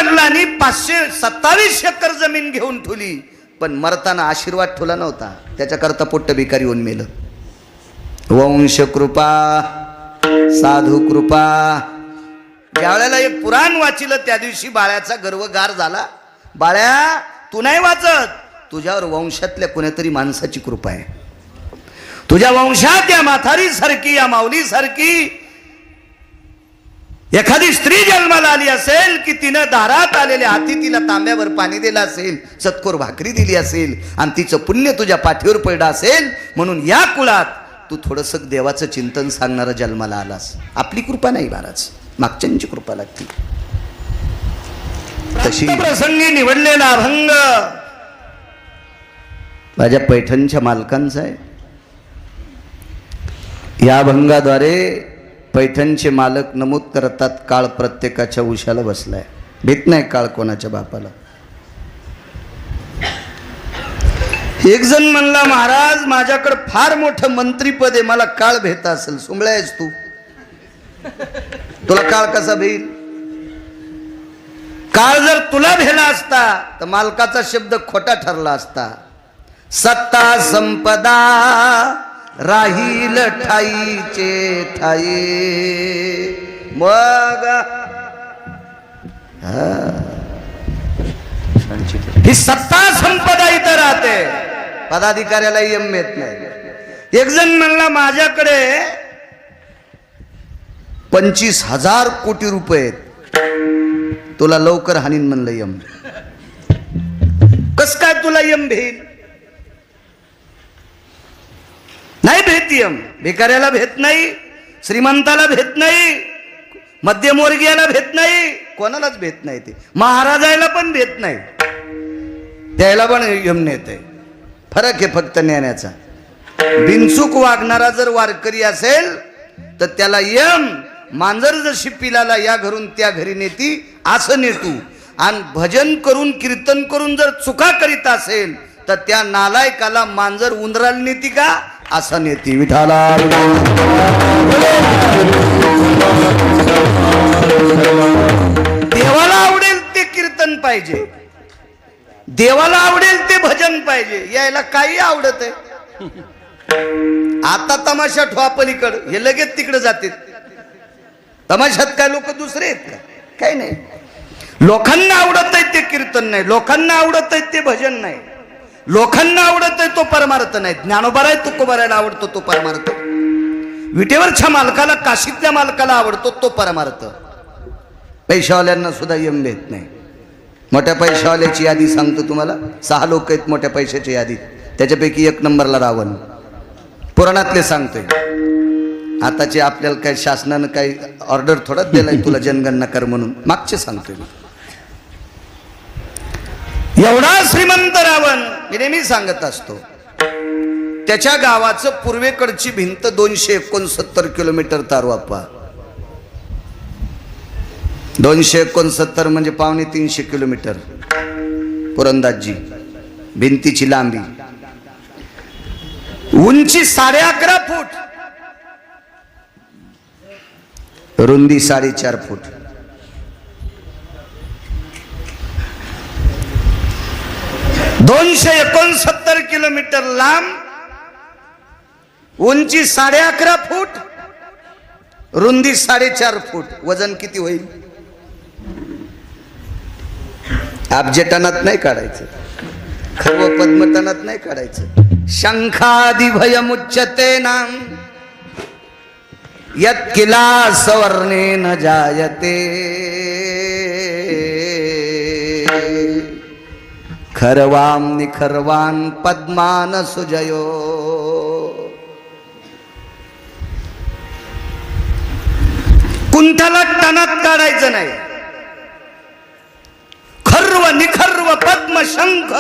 वडिलांनी 527 एकर जमीन घेऊन ठेवली, पण मरताना आशीर्वाद ठेवला नव्हता. त्याच्याकरता पोट्ट भिकारी होऊन मेलं. वंश कृपा, साधू कृपा. ज्यावेळेला एक पुराण वाचिलं त्या दिवशी बाळ्याचा गर्वगार झाला. बाळ्या, तू नाही वाचत, तुझ्यावर वंशातल्या कोणीतरी माणसाची कृपा आहे. तुझ्या वंशात या म्हातारी सारखी, या माऊली सारखी एखादी स्त्री जन्माला आली असेल की तिनं दारात आलेल्या हाती तिला तांब्यावर पाणी दिलं असेल, सत्कोर भाकरी दिली असेल, आणि तिचं पुण्य तुझ्या पाठीवर पडलं असेल, म्हणून या कुळात तू थोडंसं देवाचं चिंतन सांगणारा जन्माला आलास. आपली कृपा नाही महाराज, मागच्यांची कृपा लागते. तशी प्रसंगी निवडलेला अभंग माझ्या पैठणच्या मालकांचा आहे. या अभंगाद्वारे पैठणचे मालक नमूद करतात, काळ प्रत्येकाच्या उशाला बसलाय. भीत नाही काळ कोणाच्या बापाला. एक जण म्हणला, महाराज माझ्याकडे फार मोठं मंत्रीपद आहे, मला काळ भेट असेल. सुंबळा आहेस तू, तुला काळ कसा भेल? काळ जर तुला भेला असता तर मालकाचा शब्द खोटा ठरला असता. सत्ता संपदा राहील ठाईचे ठाई. मग ही सत्ता संपदा इथं राहते, पदाधिकाऱ्याला यम येत नाही. एक जण म्हणला, माझ्याकडे 25,000 कोटी रुपये आहेत, तुला लवकर हानीन म्हणलं यम. कस काय तुला यम भेट? नाही भेट यम. भिकाऱ्याला भेट नाही, श्रीमंताला भेट नाही, मध्यमवर्गीयाला भेट नाही, कोणालाच भेट नाही. ते महाराजाला पण भेट नाही, त्याला पण यम नेते. फरक आहे फक्त ज्ञानाचा. बिनचूक वागणारा जर वारकरी असेल तर त्याला यम, मांजर जशी पिलाला या घरून त्या घरी नेती असं नेतू. आणि भजन करून कीर्तन करून जर चुका करीत असेल तर त्या नालायकाला मांजर उंदराला नेती का असं नेती. विठाला देवाला आवडेल ते कीर्तन पाहिजे, देवाला आवडेल ते भजन पाहिजे. यायला काही आवडत आहे. आता तमाशा ठेवा पलीकडं, हे लगेच तिकडे जाते. तमाशात काय लोक दुसरे आहेत का? काही नाही. लोकांना आवडत आहे ते कीर्तन नाही, लोकांना आवडत आहे ते भजन नाही, लोकांना आवडत आहे तो परमार्थ नाही. ज्ञानोबाराय तुकोबारायला आवडतो तो परमार्थ, विटेवरच्या मालकाला, काशीतल्या मालकाला आवडतो तो परमार्थ. पैशावाल्यांना सुद्धा यम देत नाही. मोठ्या पैशावाल्याची यादी सांगतो तुम्हाला. 6 लोक आहेत मोठ्या पैशाच्या यादीत, त्याच्यापैकी 1 नंबरला रावण. पुराणातले सांगतोय. आताचे आपल्याला काही शासनानं काही ऑर्डर थोडाच दिलाय तुला जनगणना कर म्हणून, मागचे सांगतोय मी. एवढा श्रीमंत रावण, मी नेहमी सांगत असतो, त्याच्या गावाचं पूर्वेकडची भिंत 269 किलोमीटर तारवापा. 269 म्हणजे 2.25 किलोमीटर पुरंदाजी भिंतीची लांबी. उंची 11.5 फूट, रुंदी 4.5 फूट. $269 किलोमीटर लांब, उंची 11.5 फूट, रुंदी 4.5 फूट. वजन किती होईल? अब्जेटनात नाही काढायचं, खर्व पद्मटनात नाही काढायचं. शंखादि भयमुच्यते नाम यत् किला सवर्णेन जायते. खरवाम निखरवान पद्मान सुजयो. कुंठाला टनात काढायचं नाही. खर्व निखर्व पद्म शंख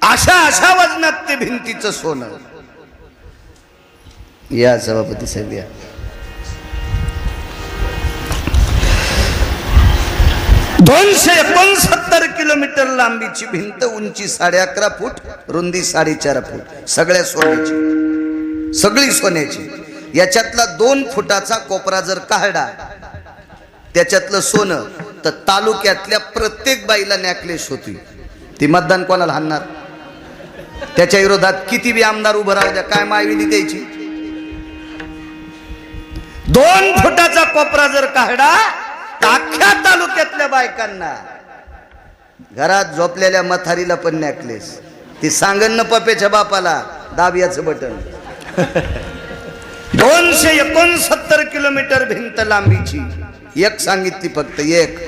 अशा वजनात ते भिंतीचं सोनं. या सभापती साहेब या. $269 किलोमीटर लांबीची भिंत, उंची 11.5 फूट, रुंदी 4.5 फूट. सगळ्या सोन्याची, सगळी सोन्याची. याच्यातला 2 फुटाचा कोपरा जर काढला, त्याच्यातलं सोनं तर तालुक्यातल्या प्रत्येक बाईला नेकलेस होती. ती मतदान कोणाला हाणणार? त्याच्या विरोधात किती बी आमदार उभं राहू द्या, काय मायविली द्यायची? 2 फुटाचा कोपरा जर काढला तर अख्ख्या तालुक्यातल्या बायकांना, घरात झोपलेल्या मथारीला पण नेकलेस. ती सांगन न पप्याच्या बापाला दाबियाचं बटन. 269 किलोमीटर भिंत लांबीची एक सांगितली, फक्त एक.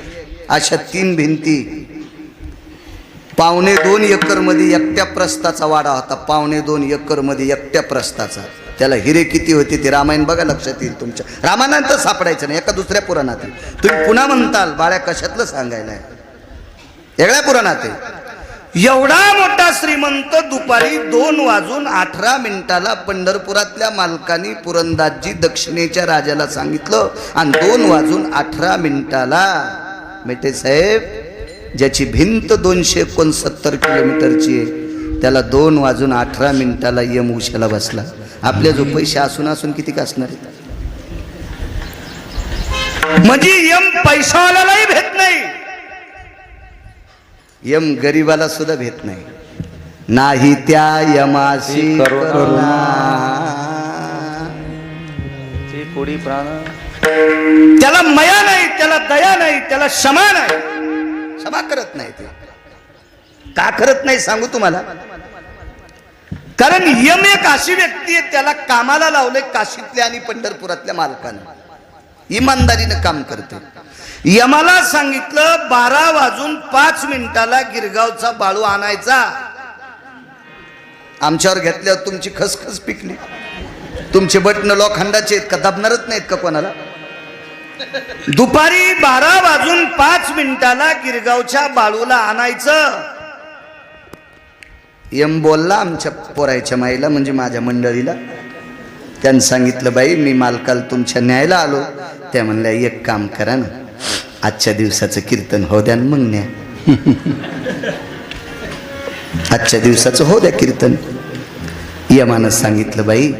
अशा 3 भिंती. 2.25 एकर मध्ये एकट्या प्रस्ताचा वाडा होता. 2.25 एकर मध्ये एकट्या प्रस्ताचा. त्याला हिरे किती होते ते रामायण बघा, लक्षात येईल तुमच्या. रामायणात सापडायचं नाही, एका दुसऱ्या पुराणात. तुम्ही पुन्हा म्हणताल बाळ्या कशातलं सांगायला, वेगळ्या पुराणात आहे. एवढा मोठा श्रीमंत दुपारी 2:18 पंढरपुरातल्या मालकानी पुरंदासजी दक्षिणेच्या राजाला सांगितलं. आणि 2:18 मेटे साहेब, ज्याची भिंत 269 किलोमीटरची आहे, त्याला 2:18 यम उशाला बसला. आपल्या जो पैसे असून असून किती का असणार आहे? म्हणजे यम पैशावाल्यालाही भेट नाही, यम गरीबाला सुद्धा भेट नाही. नाही त्या यमाशी करुणा, कोडी प्राण. त्याला मया नाही, त्याला दया नाही, त्याला क्षमा नाही. क्षमा करत नाही. ते का करत नाही सांगू तुम्हाला. कारण यम एक अशी व्यक्ती आहे, त्याला कामाला लावले काशीतल्या आणि पंढरपुरातल्या मालकानं, इमानदारीनं काम करते. यमाला सांगितलं 12:05 गिरगावचा बाळू आणायचा. आमच्यावर घेतल्यावर तुमची खसखस पिकली. तुमचे बटन लोखंडाचे आहेत का, दबणारच नाहीत का कोणाला? दुपारी 12:05 गिरगावच्या बाळूला आणायचं. यम बोलला आमच्या पोरायच्या माईला, म्हणजे माझ्या मंडळीला. त्यांनी सांगितलं, बाई मी मालकाला तुमच्या न्यायला आलो. त्या म्हणल्या, एक काम करा ना, आजच्या दिवसाचं कीर्तन हो द्या मग न्या. आजच्या दिवसाचं हो द्या कीर्तन. यमानं सांगितलं, बाई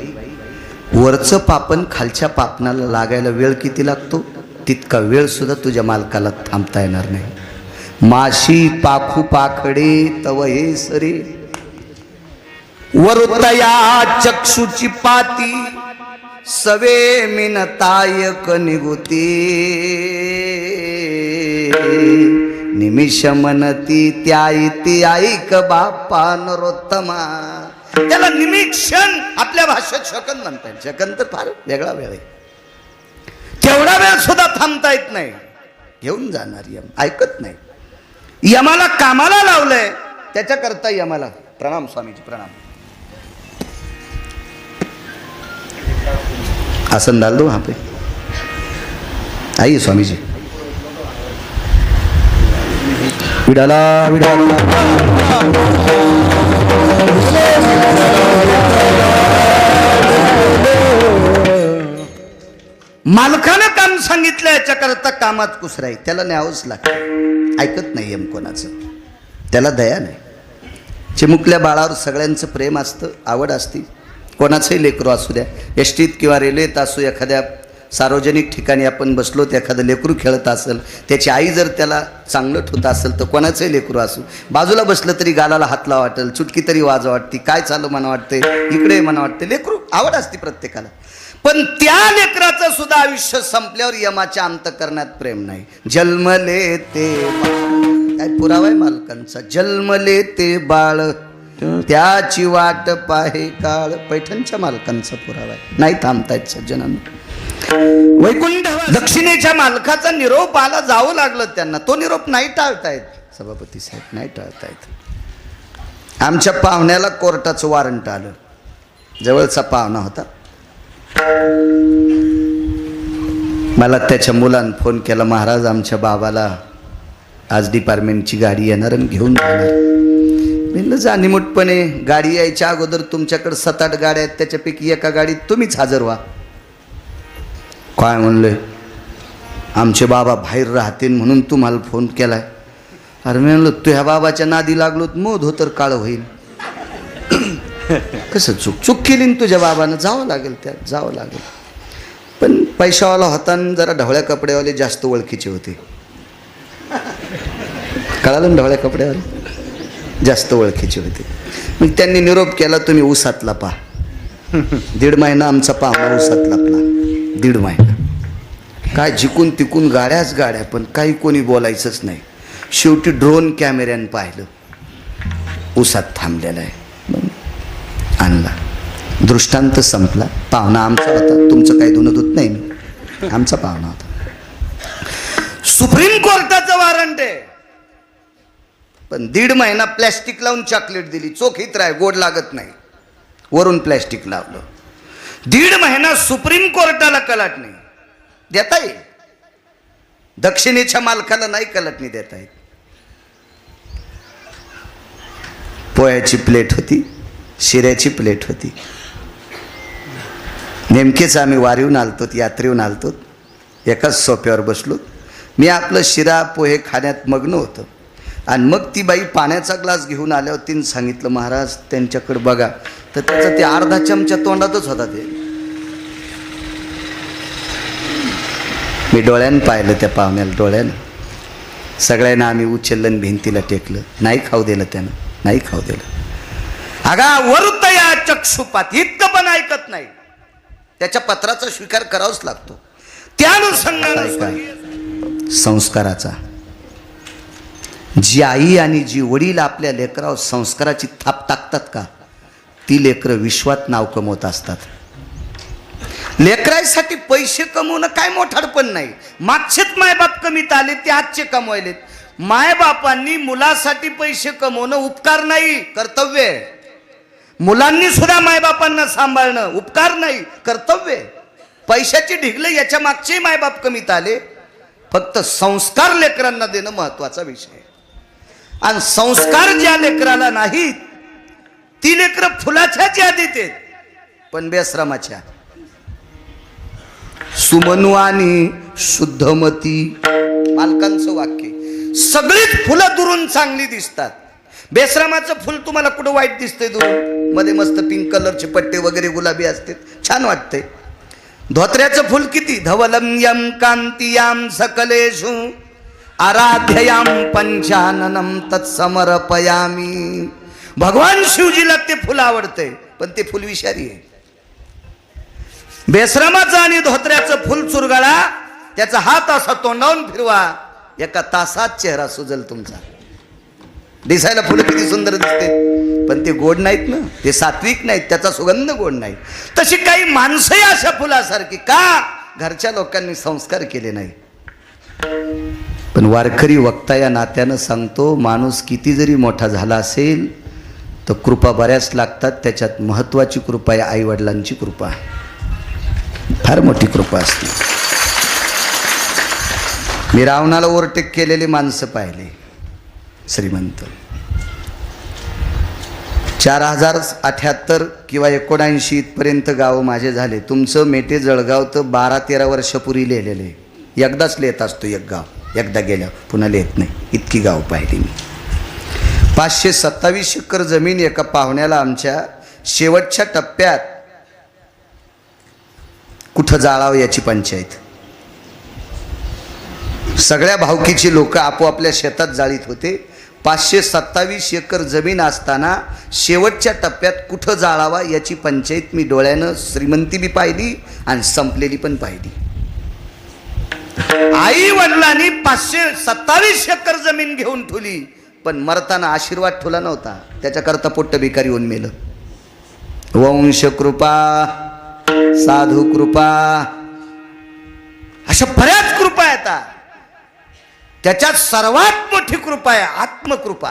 वरचं पापण खालच्या पापणाला लागायला वेळ किती लागतो, तितका वेळ सुद्धा तुझ्या मालकाला थांबता येणार नाही. माशी पाखू पाखडे तव हे सरे, वरुतया चक्षुची पाती, सवे मिनतायक निगुती, निमिष मनती त्या इति ऐक बाप्पा नरोत्तमा. त्याला निमिक्षण आपल्या भाषेत शकन म्हणता येईल. शकन तर फार वेगळा वेळ आहे. तेवढा वेळ सुद्धा थांबता येत नाही. घेऊन जाणार यम, ऐकत नाही. यमाला कामाला लावलंय, त्याच्याकरता यमाला प्रणाम. स्वामीजी प्रणाम. आसन डाल दो वहां पे. आइए स्वामी जी. विडाला विडाला मालकानं काम सांगितलं, याच्याकरता कामात कुसराई. त्याला न्यावंच लागतं. ऐकत नाही यम कोणाचं. त्याला दया नाही. चिमुकल्या बाळावर सगळ्यांचं प्रेम असतं, आवड असते. कोणाचंही लेकरू असू द्या, एसटीत किंवा रेल्वेत असू, एखाद्या सार्वजनिक ठिकाणी आपण बसलो तर एखादं लेकरू खेळत असेल, त्याची आई जर त्याला चांगलं ठेवत असेल, तर कोणाचंही लेकरू असू, बाजूला बसलं तरी गालाला हात लावा वाटेल, चुटकी तरी वाजवा वाटते, काय चालू म्हणा वाटते, इकडे म्हणा वाटते. लेकरू आवड असते प्रत्येकाला. पण त्या लेकराचं सुद्धा आयुष्य संपल्यावर यमाच्या अंतःकरणात प्रेम नाही. जन्मले ते काय पुरावा आहे मालकांचा. जन्मले ते बाळ त्याची वाट पाहे काळ. पैठणच्या मालकांचा पुरावा आहे. नाही थांबतायत सज्जनांना. वैकुंठ दक्षिणेच्या मालकाचा निरोप आला, जावं लागलं त्यांना. तो निरोप नाही टाळतायत सभापती साहेब, नाही टाळतायत. आमच्या पाहुण्याला कोर्टाचं वॉरंट आलं. जवळचा पाहुणा होता. मला त्याच्या मुलानं फोन केला, महाराज आमच्या बाबाला आज डिपार्टमेंटची गाडी येणार आणि घेऊन जाणार. म्हणलं जाणीमुठपणे गाडी यायच्या अगोदर तुमच्याकडे 7-8 गाड्या आहेत, त्याच्यापैकी एका गाडीत तुम्हीच हजर व्हा. काय म्हणले, आमचे बाबा बाहेर राहतील म्हणून तुम्हाला फोन केलाय. अरे मी म्हणलं तुझ्या बाबाच्या नादी लागलो मोद हो तर काळ होईल. कसं चूक केली तुझ्या बाबानं, जावं लागेल त्यात, जावं लागेल. पण पैशावाला होता, जरा ढवळ्या कपड्यावाले जास्त ओळखीचे होते. कळालं ना ढवळ्या कपड्यावर, जास्त ओळखीचे होते. मग त्यांनी निरोप केला, तुम्ही ऊसातला पहा. 1.5 महिना आमचा पाहुणा ऊसात लपला. 1.5 महिना काय जिकून तिकून गाड्याच गाड्या, पण काही कोणी बोलायचंच नाही. शेवटी ड्रोन कॅमेऱ्यानं पाहिलं ऊसात थांबलेला आहे, मग आणला. दृष्टांत संपला. पाहुणा आमचा होता, तुमचं काही धुणं धुत नाही मी, आमचा पाहुणा होता. सुप्रीम कोर्टाचं वॉरंट आहे, पण 1.5 महिना प्लॅस्टिक लावून चॉकलेट दिली. चोखीत राय, गोड लागत नाही, वरून प्लॅस्टिक लावलं. 1.5 महिना सुप्रीम कोर्टाला कलाटणी देता येईल, दक्षिणेच्या मालकाला नाही कलाटणी देता येत. पोह्याची प्लेट होती, शिऱ्याची प्लेट होती. नेमकेच आम्ही वारीहून आलतो, यात्रेहून आलतो, एकाच सोप्यावर बसलो. मी आपलं शिरा पोहे खाण्यात मग्न होतो. आणि मग ती बाई पाण्याचा ग्लास घेऊन आल्यावर तिने सांगितलं, महाराज त्यांच्याकडे बघा. तर त्याचं ते अर्धा चमचा तोंडातच होता. ते मी डोळ्यानं पाहिलं त्या पाहुण्याला, डोळ्यानं. सगळ्यांना आम्ही उचललं, भिंतीला टेकलं. नाही खाऊ दिलं त्यानं, नाही खाऊ दिलं. अगा वरुतया चक्षुपात, इतकं पण ऐकत नाही. त्याच्या पत्राचा स्वीकार करावाच लागतो. त्यानुसार संस्काराचा, जी आई आणि जी वडील आपल्या लेकरावर संस्काराची थाप टाकतात का, ती लेकरं विश्वात नाव कमवत असतात. लेकरासाठी पैसे कमवणं काय मोठाडपण नाही. मागचेच मायबाप कमीत आले, ते आजचे कमवायलेत. मायबापांनी मुलासाठी पैसे कमवणं उपकार नाही, कर्तव्य आहे. मुलांनी सुद्धा मायबापांना सांभाळणं उपकार नाही, कर्तव्य आहे. पैशाची ढिगलं याच्या मागचे मायबाप कमीत आले. फक्त संस्कार लेकरांना देणं महत्वाचा विषय आहे. आणि संस्कार ज्या लेकराला नाहीत, ती लेकरं फुलाच्या यादीत आहेत, पण बेश्रमाच्या. सुमनवानी शुद्धमती, मालकांचं वाक्य. सगळीच फुलं दुरून चांगली दिसतात. बेश्रमाचं फुल तुम्हाला कुठं वाईट दिसतंय दुरून? मध्ये मस्त पिंक कलरचे पट्टे वगैरे गुलाबी असते, छान वाटते. धोत्र्याचं फुल किती, धवलम यम कांतियाम सकलेषु आराध्ययाम पंचाननम तत्समर्पयामी. भगवान शिवजीला ते फुल आवडते, पण ते फुल विषारी आहे. बेश्रमाचं आणि धोत्र्याचं फुल चुरगळा, त्याचा हात असा तोंडावून फिरवा, 1 तासात चेहरा सुजल तुमचा. दिसायला फुलं किती सुंदर दिसते, पण ते गोड नाहीत ना, ते सात्विक नाहीत, त्याचा सुगंध गोड नाही. तशी काही माणसंही अशा फुलासारखी का, घरच्या लोकांनी संस्कार केले नाही. पण वारकरी वक्ता या नात्यानं सांगतो, माणूस किती जरी मोठा झाला असेल तर कृपा बऱ्याच लागतात. त्याच्यात महत्वाची कृपा आहे आईवडिलांची कृपा, फार मोठी कृपा असते. मी रावणाला ओव्हरटेक केलेले माणसं पाहिले, श्रीमंत. 4078 किंवा 79 इथपर्यंत गावं माझे झाले. तुमचं मेटे जळगाव तर 12-13 वर्षापूर्वी लिहिलेले. एकदाच लिहित असतो एक गाव, एकदा गेल्या पुन्हा लिहित नाही, इतकी गाव पाहिली मी. 527 एकर जमीन एका पाहुण्याला आमच्या शेवटच्या टप्प्यात कुठं जाळावं याची पंचायत. सगळ्या भावकीची लोक आपोआपल्या शेतात जाळीत होते. 527 एकर जमीन असताना शेवटच्या टप्प्यात कुठं जाळावा याची पंचायत मी डोळ्यानं श्रीमंती बी पाहिली आणि संपलेली पण पाहिली. आई वडिलांनी 527 एकर जमीन घेऊन ठेवली, पण मरताना आशीर्वाद ठेवला नव्हता. त्याच्याकरता पोट्ट भिकारी होऊन मेलं. वंश कृपा, साधू कृपा, अशा बऱ्याच कृपा येतात. त्याच्यात सर्वात मोठी कृपा आहे आत्मकृपा.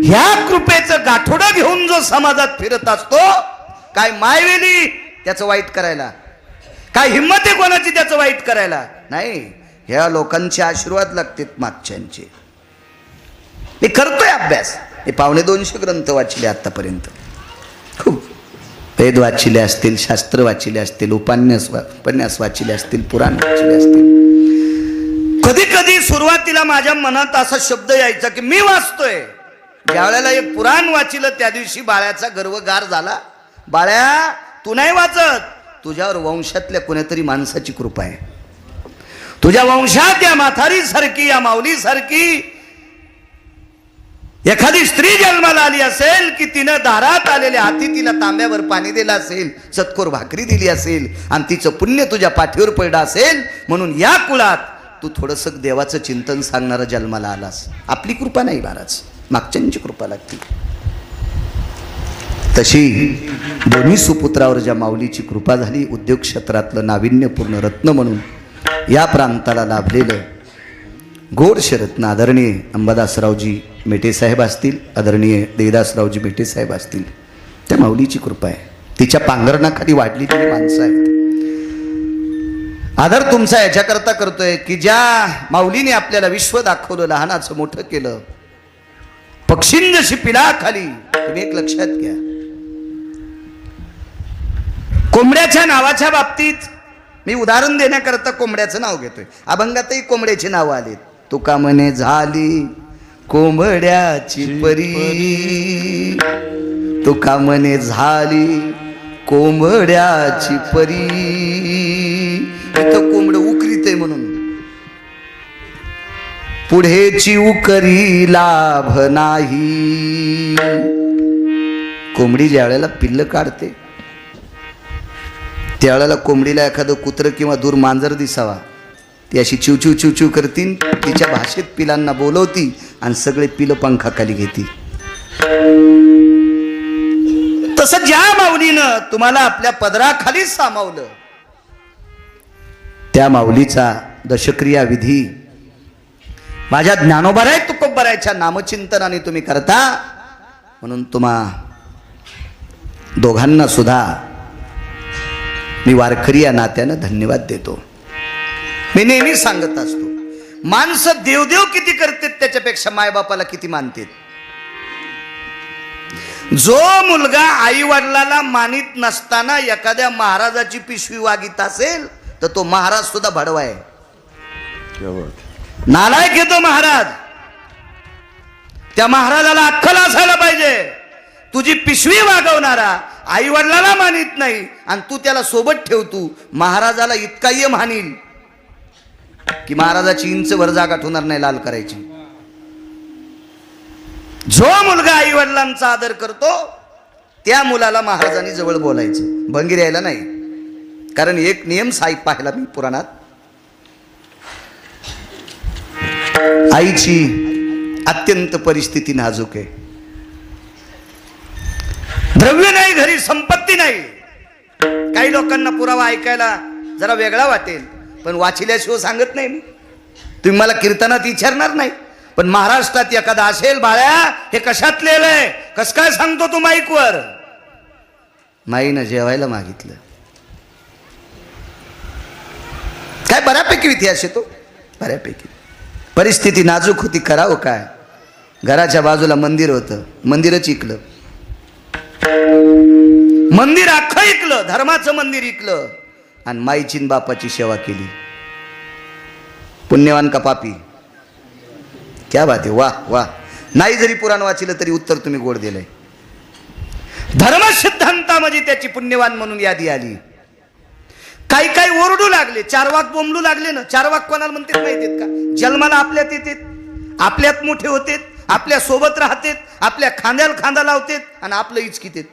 ह्या कृपेचं गाठोडं घेऊन जो समाजात फिरत असतो, काय मायवेली त्याचं वाईट करायला, काय हिंमत आहे कोणाची त्याचं वाईट करायला नाही. ह्या लोकांचे आशीर्वाद लागतात मागच्यांचे. मी करतोय अभ्यास. हे 250 ग्रंथ वाचले आतापर्यंत. खूप वेद वाचिले असतील, शास्त्र वाचिले असतील, उपन्यास वाचिले असतील, पुराण वाचिले असतील. कधी कधी सुरुवातीला माझ्या मनात असा शब्द यायचा की मी वाचतोय. ज्या वेळेला एक पुराण वाचिलं त्या दिवशी बाळ्याचा गर्वगार झाला. बाळ्या, तू नाही वाचत, तुझ्यावर वंशातल्या कोणीतरी माणसाची कृपा आहे. तुझ्या वंशात या म्हातारी सारखी, या माऊली सारखी एखादी स्त्री जन्माला आली असेल की तिनं दारात आलेल्या हाती तिला तांब्यावर पाणी दिलं असेल, चतकोर भाकरी दिली असेल आणि तिचं पुण्य तुझ्या पाठीवर पडलं असेल, म्हणून या कुळात तू थोडंसं देवाचं चिंतन सांगणारा जन्माला आलास. आपली कृपा नाही महाराज, मागच्यांची कृपा लागते. तशी दोन्ही सुपुत्रावर ज्या माऊलीची कृपा झाली, उद्योग क्षेत्रातलं नाविन्यपूर्ण रत्न म्हणून या प्रांताला लाभलेलं गोड शरत्न आदरणीय अंबादासरावजी मेटे साहेब असतील, आदरणीय देवदासरावजी मेटे साहेब असतील, त्या माऊलीची कृपा आहे. तिच्या पांघरणाखाली वाढलेली माणसं आहेत. आदर तुमचा याच्याकरता करतोय की ज्या माऊलीने आपल्याला विश्व दाखवलं, लहानाचं मोठं केलं, पक्षींजशी पिलाखाली. तुम्ही एक लक्षात घ्या, कोंबड्याच्या नावाच्या बाबतीत मी उदाहरण देण्याकरता कोंबड्याचं नाव घेतोय. अभंगातही कोंबड्याची नावं आलीत. तुका म्हणे झाली कोंबड्याची परी, तुका म्हणे झाली कोंबड्याची परी. इथं कोंबड उकरीत आहे म्हणून पुढेची उकरी लाभ नाही. कोंबडी ज्या वेळेला पिल्ल काढते त्यावेळेला कोंबडीला एखादं कुत्रं किंवा दूर मांजर दिसावा, ती अशी चिवचिव चिवचिव करतीन, तिच्या भाषेत पिलांना बोलवती आणि सगळे पिलं पंखाखाली घेती. तसं ज्या माऊलीनं तुम्हाला आपल्या पदराखाली सामावलं, त्या माऊलीचा दशक्रिया विधी माझ्या ज्ञानोबाराय तुकोबारायच्या नामचिंतनाने तुम्ही करता, म्हणून तुम्हा दोघांना सुद्धा मी वारकरी या नात्यानं धन्यवाद देतो. मी नेहमी सांगत असतो, माणसं देवदेव किती करतात त्याच्यापेक्षा मायबापाला किती मानतात. जो मुलगा आई वडिलाला मानित नसताना एखाद्या महाराजाची पिशवी वागित असेल तर तो महाराज सुद्धा भडवा आहे. नालायक घेतो महाराज. त्या महाराजाला अक्कल असायला पाहिजे. तुझी पिशवी वागवणारा आई वडिलाला मानित नाही आणि तू त्याला सोबत ठेवतो, महाराजाला इतका ये मानील की महाराजाची इंच वर जागा ठेवणार नाही लाल करायची. जो मुलगा आई वडिलांचा आदर करतो त्या मुलाला महाराजांनी जवळ बोलायचं, भंगीर यायला नाही. कारण एक नियम साहेब पाहिला मी पुराणात, आईची अत्यंत परिस्थिती नाजूक आहे. द्रव्य नाही घरी, संपत्ती नाही. काही लोकांना पुरावा ऐकायला जरा वेगळा वाटेल, पण वाचिल्याशिवाय सांगत नाही मी. तुम्ही मला कीर्तनात विचारणार नाही, पण महाराष्ट्रात एखादा असेल, बाळ्या हे कशात लिहिलंय, कस काय सांगतो तू माईकवर. माईनं जेवायला मागितलं. काय बऱ्यापैकी इतिहास येतो, बऱ्यापैकी. परिस्थिती नाजूक होती, करावं काय. घराच्या बाजूला मंदिर होतं, मंदिरच इकलं. मंदिर अख्खं इकलं, धर्माचं मंदिर इकलं आणि माईची बापाची सेवा केली. पुण्यवान का पापी, क्या बात आहे, वाह वाह. नाही जरी पुराण वाचिलं तरी उत्तर तुम्ही गोड दिलंय. धर्म सिद्धांतामध्ये त्याची पुण्यवान म्हणून यादी आली. काही काही ओरडू लागले, चार वाक बोंबलू लागले ना. चार वाक कोणाला म्हणतात माहितीत का? जन्माला आपल्यात येतात, आपल्यात मोठे होते, आपल्या सोबत राहतात, आपल्या खांद्याला खांदा लावतात आणि आपलं इचकितेत.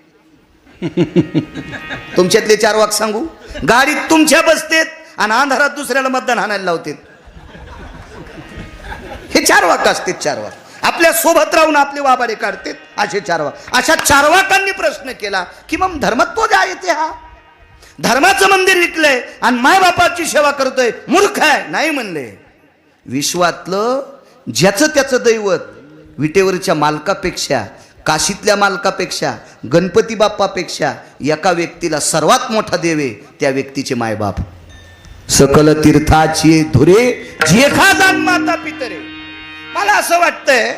तुमच्यातले चार वाक सांगू? गाडीत तुमच्या बसतेत आणि अंधारात दुसऱ्याला मतदान हाणायला लावतात. हे चार वाक असतात. चार वाक आपल्या सोबत राहून आपले वाबाडे काढतात, असे चार वाक. अशा चार वाकांनी प्रश्न केला की मग धर्मत्व द्या येते. हा धर्माचं मंदिर विकलंय आणि मायबापाची सेवा करतोय, मूर्ख आहे. नाही म्हणले. विश्वातलं ज्याचं त्याचं दैवत विटेवरच्या मालकापेक्षा, काशीतल्या मालकापेक्षा, गणपती बाप्पापेक्षा एका व्यक्तीला सर्वात मोठा देवे त्या व्यक्तीचे मायबाप. सकल तीर्थाची धुरे जे खाजान माता पितरे. मला असं वाटतंय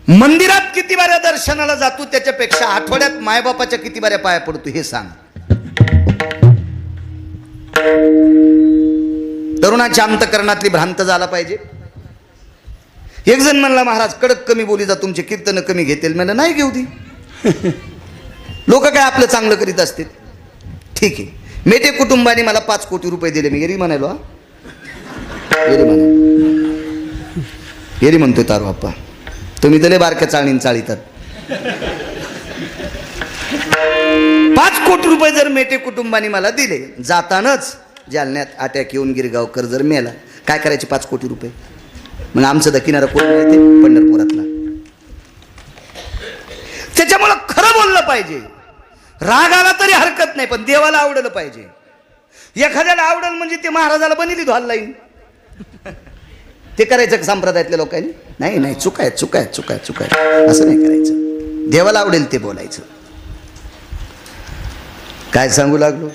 मंदिरात किती बाऱ्या दर्शनाला जातो त्याच्यापेक्षा आठवड्यात मायबापाच्या किती बाऱ्या पाया पडतो हे सांग. तरुणाच्या अंतकरणातली भ्रांत झाला पाहिजे. एक जण म्हणला, महाराज कडक कमी बोली जा, तुमचे कीर्तन कमी घेतील. म्हणलं नाही घेऊ दे, लोक काय आपलं चांगलं करीत असतील. ठीक आहे, मेटे कुटुंबाने मला 5 कोटी रुपये दिले. मी एरी म्हणालो, हा एरी म्हणा, एरी म्हणतोय तारू बाप्पा. तुम्ही दिले बारक्या चाळीन चाळीतात. 5 कोटी रुपये जर मेटे कुटुंबाने मला दिले, जातानाच जालन्यात अटॅक येऊन गिरगावकर जर मेला, काय करायचे 5 कोटी रुपये? मग आमचं दखिणारा कोण माहिती? पंढरपुरातला. त्याच्यामुळं खरं बोललं पाहिजे. राग आला तरी हरकत नाही, पण देवाला आवडलं पाहिजे. एखाद्याला आवडलं म्हणजे ते महाराजाला बनिली धोल लाईन. ते करायचं का संप्रदायातल्या लोकांनी? नाही नाही, चुकाय चुकाय चुकाय चुकाय, असं नाही करायचं. देवाला आवडेल ते बोलायचं. काय सांगू लागलो?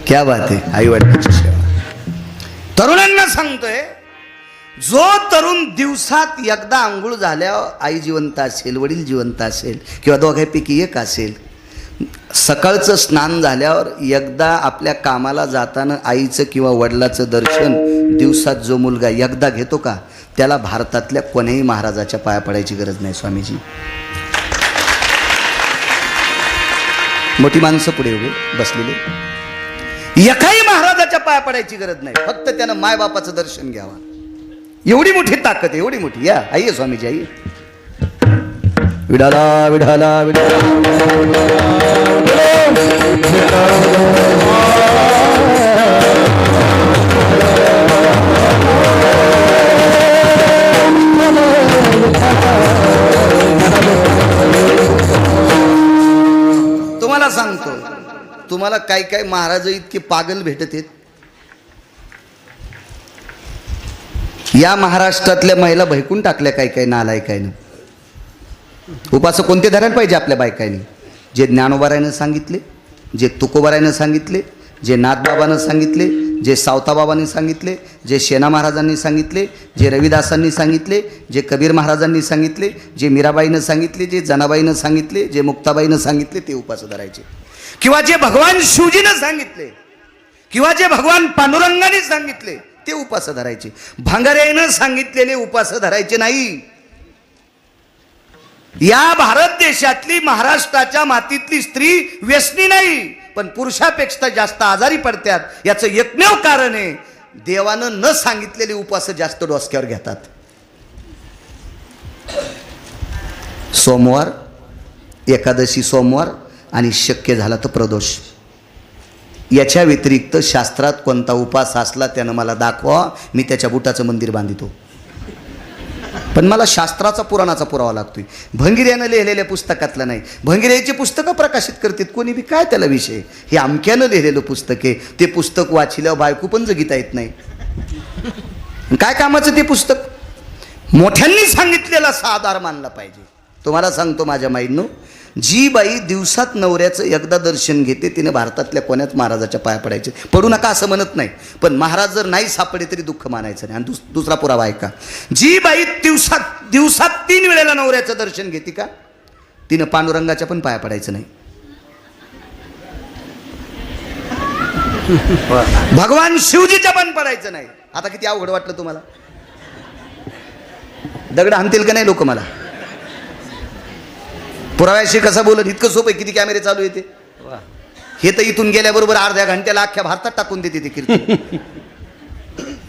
क्या बात आहे. आई वडिलांची सेवा. तरुणांना सांगतोय, जो तरुण दिवसात एकदा आंघोळ झाल्यावर आई जिवंत असेल, वडील जिवंत असेल, किंवा दोघांपैकी एक असेल, सकाळचं स्नान झाल्यावर एकदा आपल्या कामाला जाताना आईचं किंवा वडिलाचं दर्शन दिवसात जो मुलगा एकदा घेतो का, त्याला भारतातल्या कोण्याही महाराजाच्या पाया पडायची गरज नाही. स्वामीजी, मोठी माणसं पुढे उभे बसलेले, एकाही महाराजाच्या पाया पडायची गरज नाही. फक्त त्यानं मायबापाचं दर्शन घ्यावा. एवढी मोठी ताकद आहे, एवढी मोठी. या आई स्वामीजी, आई. विडाला विडाला विडाला. तुम्हाला सांगतो, तुम्हाला काय काय महाराज इतके पागल भेटत आहेत. या महाराष्ट्रातल्या महिला भैकून टाकल्या काय काय नालायकायनं. उपास कोणते धरायला पाहिजे आपल्या बायकांनी? जे ज्ञानोबारायनं सांगितले, जे तुकोबारायनं सांगितले, जे नाथबाबानं सांगितले, जे सावताबाबांनी सांगितले, जे शेना महाराजांनी सांगितले, जे रविदासांनी सांगितले, जे कबीर महाराजांनी सांगितले, जे मीराबाईनं सांगितले, जे जनाबाईनं सांगितले, जे मुक्ताबाईनं सांगितले, ते उपास धरायचे. किंवा जे भगवान शिवजीनं सांगितले, किंवा जे भगवान पांडुरंगाने सांगितले, ते उपास धरायचे. भांगाऱ्यानं सांगितलेले उपास धरायचे नाही. या भारत देशातली, महाराष्ट्राच्या मातीतली स्त्री व्यसनी नाही, पण पुरुषापेक्षा जास्त आजारी पडतात. याचं एकमेव कारण आहे, देवानं न सांगितलेले उपास जास्त डोसक्यावर घेतात. सोमवार, एकादशी सोमवार, आणि शक्य झाला तर प्रदोष. याच्या व्यतिरिक्त शास्त्रात कोणता उपास असला त्यानं मला दाखवा, मी त्याच्या बुटाचं मंदिर बांधितो. पण मला शास्त्राचा पुराणाचा पुरावा लागतोय. भंगिऱ्यानं लिहिलेल्या पुस्तकातलं नाही. भंगिऱ्याची पुस्तकं प्रकाशित करतात कोणी बी, काय त्याला विषय? हे अमक्यानं लिहिलेलं पुस्तक आहे. ते पुस्तक वाचल्यावर बायको पण जगिता येत नाही. काय कामाचं ते पुस्तक? मोठ्यांनी सांगितलेला आधार मानला पाहिजे. तुम्हाला सांगतो माझ्या माईंनो, जी बाई दिवसात नवऱ्याचं एकदा दर्शन घेते, तिने भारतातल्या कोण्याच महाराजाच्या पाया पडायचे. पडू नका असं म्हणत नाही, पण महाराज जर नाही सापडे तरी दुःख मानायचं नाही. आणि दुसरा पुरावा ऐका, जी बाई दिवसात 3 वेळेला नवऱ्याचं दर्शन घेते का, तिनं पांडुरंगाच्या पण पाया पडायचं नाही. भगवान शिवजीच्या पण पडायचं नाही. आता किती अवघड वाटलं तुम्हाला? दगड आणतील का नाही लोक मला? पुराव्याशी कसा बोलत, इतकं सोपं आहे. किती कॅमेरे चालू येते हे तर इथून गेल्याबरोबर अर्ध्या घंट्याला अख्ख्या भारतात टाकून देते ते कीर्तन.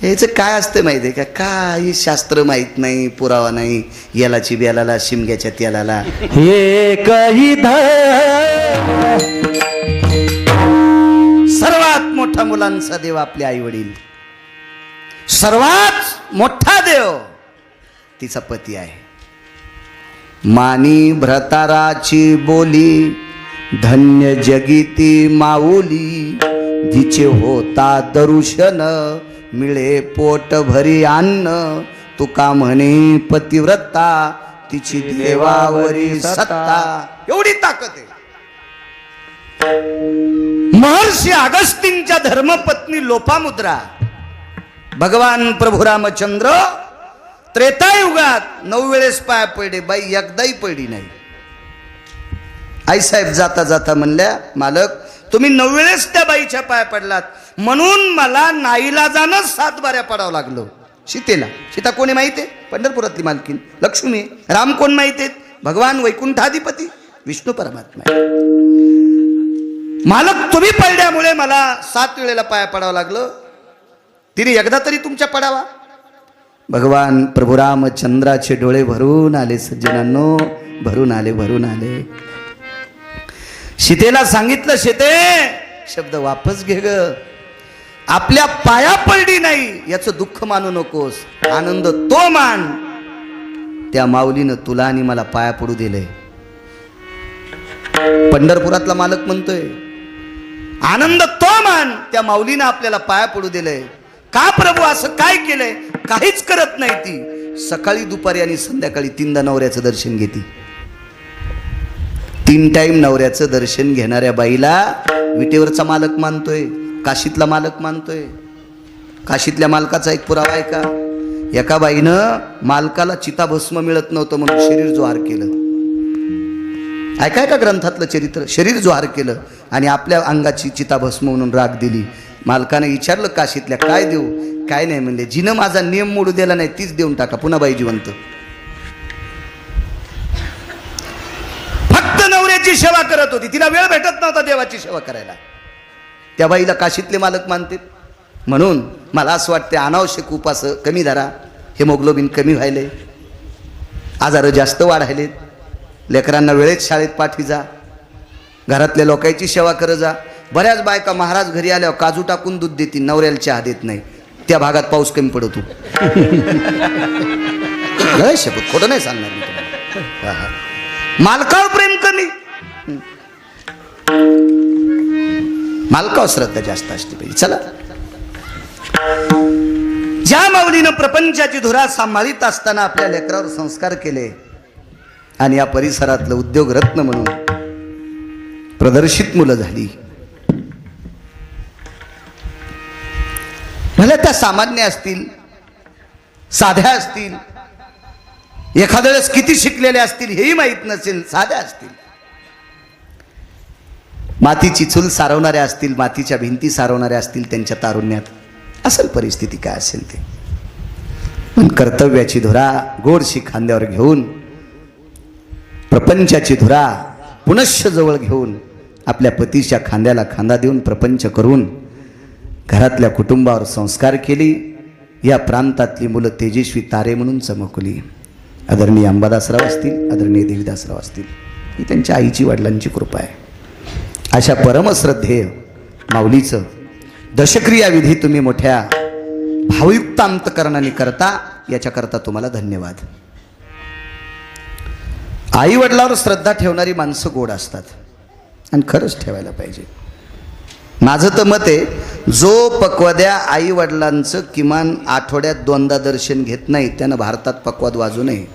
याचं काय असतं माहिती आहे का? काही शास्त्र माहित नाही, पुरावा नाही. यालाची बेलाला, शिमग्याच्या तेलाला. सर्वात मोठा मुलांचा देव आपले आई वडील. सर्वात मोठा देव तिचा पती आहे. मानी भ्रताराची बोली, धन्य जगिती माऊली. जिचे होता दर्शन, मिळे पोट भरी अन्न. तुका म्हणे पतिव्रता, तिची देवावरी सत्ता. एवढी ताकद आहे. महर्षी अगस्तींच्या धर्मपत्नी लोपामुद्रा, भगवान प्रभू रामचंद्र त्रेतायुगात 9 वेळेस पाया पडले. बाई एकदाही पडली नाही. आईसाहेब जाता जाता म्हणल्या, मालक तुम्ही 9 वेळेस त्या बाईच्या पाया पडलात, म्हणून मला नाईलाजानं 7 बाऱ्या पडावं लागलं. सीतेला, सीता कोणी माहिती आहे? पंढरपुरातली मालकीन लक्ष्मी. राम कोण माहिती आहेत? भगवान वैकुंठाधिपती विष्णू परमात्मा. मालक तुम्ही पडल्यामुळे मला 7 वेळेला पाया पडावं लागलं, तिने एकदा तरी तुमच्या पडावा. भगवान प्रभू रामचंद्राचे डोळे भरून आले सज्जनांनो, भरून आले, भरून आले. सीतेला सांगितलं, सीते शब्द वापस घे ग, आपल्या पाया पडली नाही याचं दुःख मानू नकोस, आनंद तो मान, त्या माऊलीनं तुला आणि मला पाया पडू दिले. पंढरपुरातला मालक म्हणतोय, आनंद तो मान, त्या माऊलीनं आपल्याला पाया पडू दिलंय. का प्रभू असं काय केलंय? काहीच करत नाही ती. सकाळी दुपारी आणि संध्याकाळी 3दा नवऱ्याचं दर्शन घेते. 3 टाइम नवऱ्याचं दर्शन घेणाऱ्या बाईला विटेवरचा मालक मानतोय, काशीतला मालक मानतोय. काशीतल्या मालकाचा एक पुरावा आहे का? एका बाईनं मालकाला चिताभस्म मिळत नव्हतं म्हणून शरीर जोहार केलं. ऐकाय का ग्रंथातलं चरित्र? शरीर जोहार केलं आणि आपल्या अंगाची चिताभस्म म्हणून राग दिली. मालकाने विचारलं काशीतल्या, काय देऊ? काय नाही म्हणले, जिनं माझा नियम मोडू दिला नाही तीच देऊन टाका, पुन्हा बाई जिवंत. फक्त नवऱ्याची सेवा करत होती, तिला वेळ भेटत नव्हता देवाची सेवा करायला. त्या बाईला काशीतले मालक मानते. म्हणून मला असं वाटते अनावश्यक उपास कमी धरा, हेमोग्लोबिन कमी व्हायले, आजार जास्त वाढायलेत. लेकरांना वेळेत शाळेत पाठी जा, घरातल्या लोकांची सेवा कर जा. बऱ्याच बायका महाराज घरी आल्यावर काजू टाकून दूध देतील, नवऱ्याला चहा देत नाही. त्या भागात पाऊस कमी पडतो. शपथ खोटं नाही सांगणार मी तुम्हाला. मालकावर प्रेम कमी, मालकावर श्रद्धा जास्त असते पाहिजे. चला, ज्या माऊलीनं प्रपंचाची धुरा सांभाळीत असताना आपल्या लेकरावर संस्कार केले आणि या परिसरातलं उद्योग रत्न म्हणून प्रदर्शित मुलं झाली, भले त्या सामान्य असतील, साध्या असतील, एखाद्या वेळेस किती शिकलेले असतील हेही माहीत नसेल, साध्या असतील, मातीची चूल सारवणाऱ्या असतील, मातीच्या भिंती सारवणाऱ्या असतील, त्यांच्या तारुण्यात असेल परिस्थिती काय असेल ते, पण कर्तव्याची धुरा गोडशी खांद्यावर घेऊन, प्रपंचाची धुरा पुनश्च जवळ घेऊन, आपल्या पतीच्या खांद्याला खांदा देऊन प्रपंच करून घरातल्या कुटुंबावर संस्कार केली. या प्रांतातली मुलं तेजस्वी तारे म्हणून चमकली. आदरणीय अंबादासराव असतील, आदरणीय देवीदासराव असतील, ही त्यांच्या आईची वडिलांची कृपा आहे. अशा परमश्रद्धेय माऊलीचं दशक्रिया विधी तुम्ही मोठ्या भावयुक्त अंतकरणाने करता, याच्याकरता तुम्हाला धन्यवाद. आई वडिलांवर श्रद्धा ठेवणारी माणसं गोड असतात आणि खरंच ठेवायला पाहिजे. माझं तर मत आहे, जो पक्वाद्या आई वडिलांचं किमान आठवड्यात 2दा दर्शन घेत नाही त्यानं भारतात पक्वाद वाजू नये.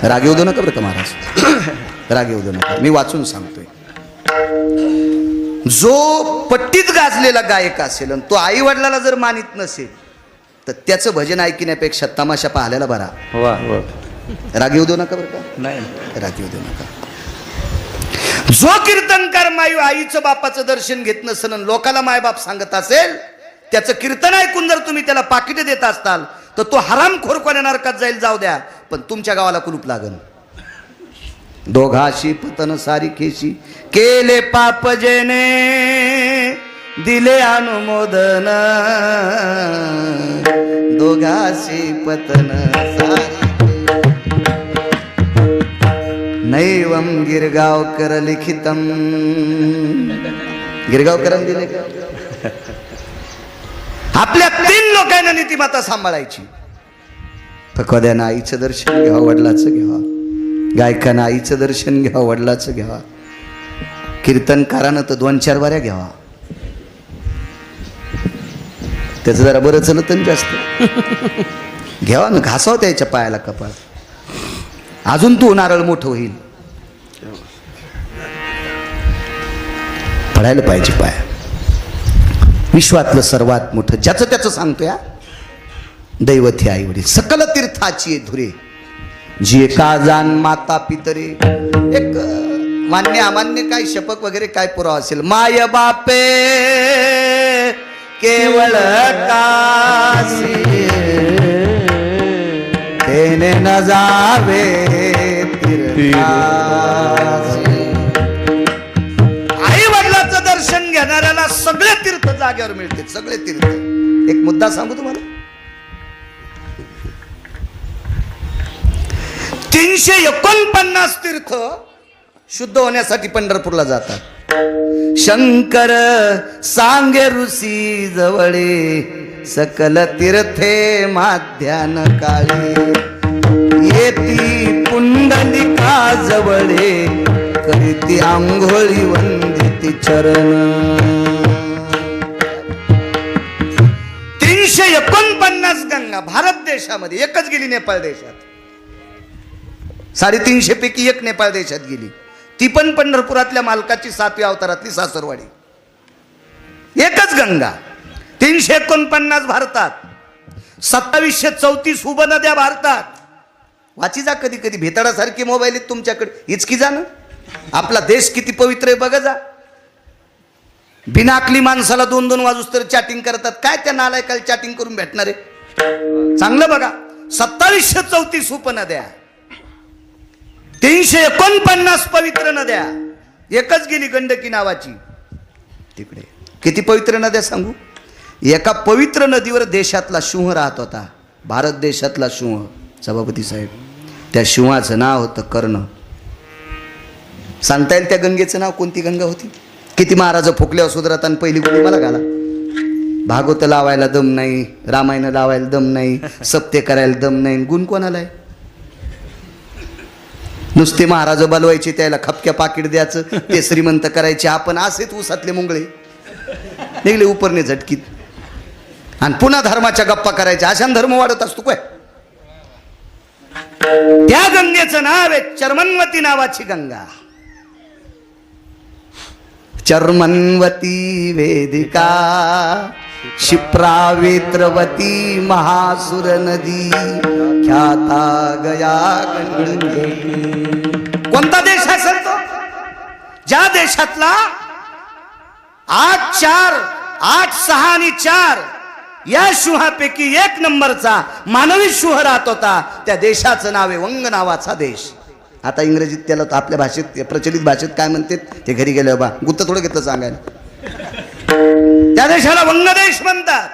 राग येऊ देऊ नका बरं का महाराज, राग येऊ देऊ नका, मी वाचून सांगतोय. जो पट्टीत गाजलेला गायक असेल आणि तो आई वडिलाला जर मानित नसेल तर त्याचं भजन ऐकण्यापेक्षा तमाशा पाहायला बरा. वा वा, राग येऊ देऊ नका बरं का, नाही राग येऊ देऊ नका. जो कीर्तनकार माई आईचं बापाचं दर्शन घेत नसेल, लोकाला मायबाप सांगत असेल, त्याचं कीर्तन ऐकून जर तुम्ही त्याला पाकिट देत असताल तर तो हरामखोर कोण्या नरकात जाईल, जाऊ द्या, पण तुमच्या गावाला कुलूप लागल. दोघाशी पतन सारिकेशी केले पाप जेने दिले अनुमोदन, दोघाशी पतन सारिके नैवम गिरगावकर लिखितम. गिरगावकरांनी दिले का? आपल्या 3 लोकांना नीतिमत्ता सांभाळायची. फकवाद्यानं आईचं दर्शन घ्यावं, वडिलाचं घ्यावं, गायकानं आईचं दर्शन घ्यावं, वडिलाचं घ्यावा, कीर्तनकारानं तर 2-4 वाऱ्या घ्यावा. त्याचं जरा बरं चलत जास्त घ्यावा ना, घासावं त्याच्या पायाला कपाळ, अजून तू नारळ मोठं होईल. पडायला पाहिजे पाया. विश्वातलं सर्वात मोठं ज्याचं त्याचं सांगतो या दैवत हे आई वडील. सकल तीर्थाची धुरे जी का जाण माता पितरे. एक मान्य अमान्य काय शपक वगैरे काय पुरावा असेल, माय बापे केवळ काशी येणे न जावे तीर्थासी. आई वडिलाचं दर्शन घेणाऱ्याला सगळे तीर्थ जागेवर मिळते, सगळे तीर्थ. एक मुद्दा सांगू तुम्हाला, 349 तीर्थ शुद्ध होण्यासाठी पंढरपूरला जातात. शंकर सांगे ऋषी जवळे सकल तीर्थे माध्यान काळी. येती पुंडलिका जवळे करीती आंघोळी वंदिती चरण. 349 गंगा भारत देशामध्ये, एकच गेली नेपाळ देशात. 350 पैकी एक नेपाळ देशात गेली, ती पण पंढरपुरातल्या मालकाची 7व्या अवतारातली सासरवाडी. एकच गंगा. 349 भारतात, 2734 उपनद्या भारतात. वाची जा कधी कधी, भेताडासारखे मोबाईल आहेत तुमच्याकडे, हिचकी जा ना. आपला देश किती पवित्र आहे बघा जा. बिनाकली माणसाला 2-2 वाजूस तर चॅटिंग करतात. काय त्या नालायकाला चॅटिंग करून भेटणार आहे? चांगलं बघा, 2734 उपनद्या, 349 पवित्र नद्या. एकच गेली गंडकी नावाची. तिकडे किती पवित्र नद्या सांगू. एका पवित्र नदीवर देशातला सिंह राहत होता, भारत देशातला सिंह, सभापती साहेब. त्या सिंहाचं नाव होतं कर्ण. सांगता येईल त्या गंगेचं नाव? कोणती गंगा होती? किती महाराज फुकल्यावर सुधरत आणि पहिली गुढी मला घाला. भागवत लावायला दम नाही, रामायण लावायला दम नाही, सप्ते करायला दम नाही. गुण कोणाला आहे? नुसते महाराज बोलवायचे, त्याला खपक्या पाकिट द्यायचं, ते श्रीमंत करायचे. आपण असेच उसातले मुंगळे निघले उपरने झटकीत, आणि पुन्हा धर्माच्या गप्पा करायच्या. अशान धर्म वाढत असतो काय? त्या गंगेचं नाव आहे चर्मन्वती नावाची गंगा. चर्मन्वती वेदिका क्षिप्रावेत्रवती महासुर नदी ख्याता गया गंगे. कोणता देश आहे सर तो? ज्या देशातला 8, 4, 8, 6 आणि 4 या सिंहापैकी 1 नंबरचा मानवी सिंह राहत होता, त्या देशाचं नाव आहे वंग नावाचा देश. आता इंग्रजीत त्याला आपल्या भाषेत, प्रचलित भाषेत काय म्हणतात ते घरी गेले बा, गुत्त थोडं घेतलं सांगायला. त्या देशाला वंग देश म्हणतात.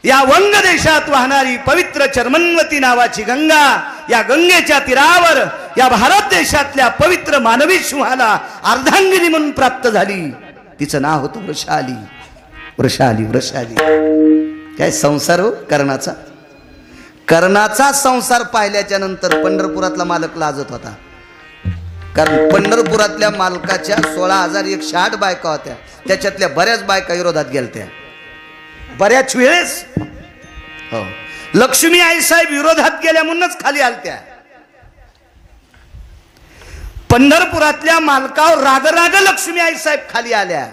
या वंग देशात वाहणारी पवित्र चर्मन्वती नावाची गंगा, या गंगेच्या तीरावर या भारत देशातल्या पवित्र मानवी सिंहाला अर्धांगिनी म्हणून प्राप्त झाली. तिचं नाव होतं वृषाली. वृषाली, वृषाली. काय संसार हो कर्णाचा. कर्णाचा संसार पाहिल्याच्या नंतर पंढरपुरातला मालक लाजत होता, कारण पंढरपुरातल्या मालकाच्या 16,160 बायका होत्या, त्याच्यातल्या बऱ्याच बायका विरोधात गेलत्या बऱ्याच वेळेस. हो, लक्ष्मी आई साहेब विरोधात गेल्या म्हणूनच खाली आलत्या. पंढरपुरातल्या मालकावर राग राग लक्ष्मी आई साहेब खाली आल्या,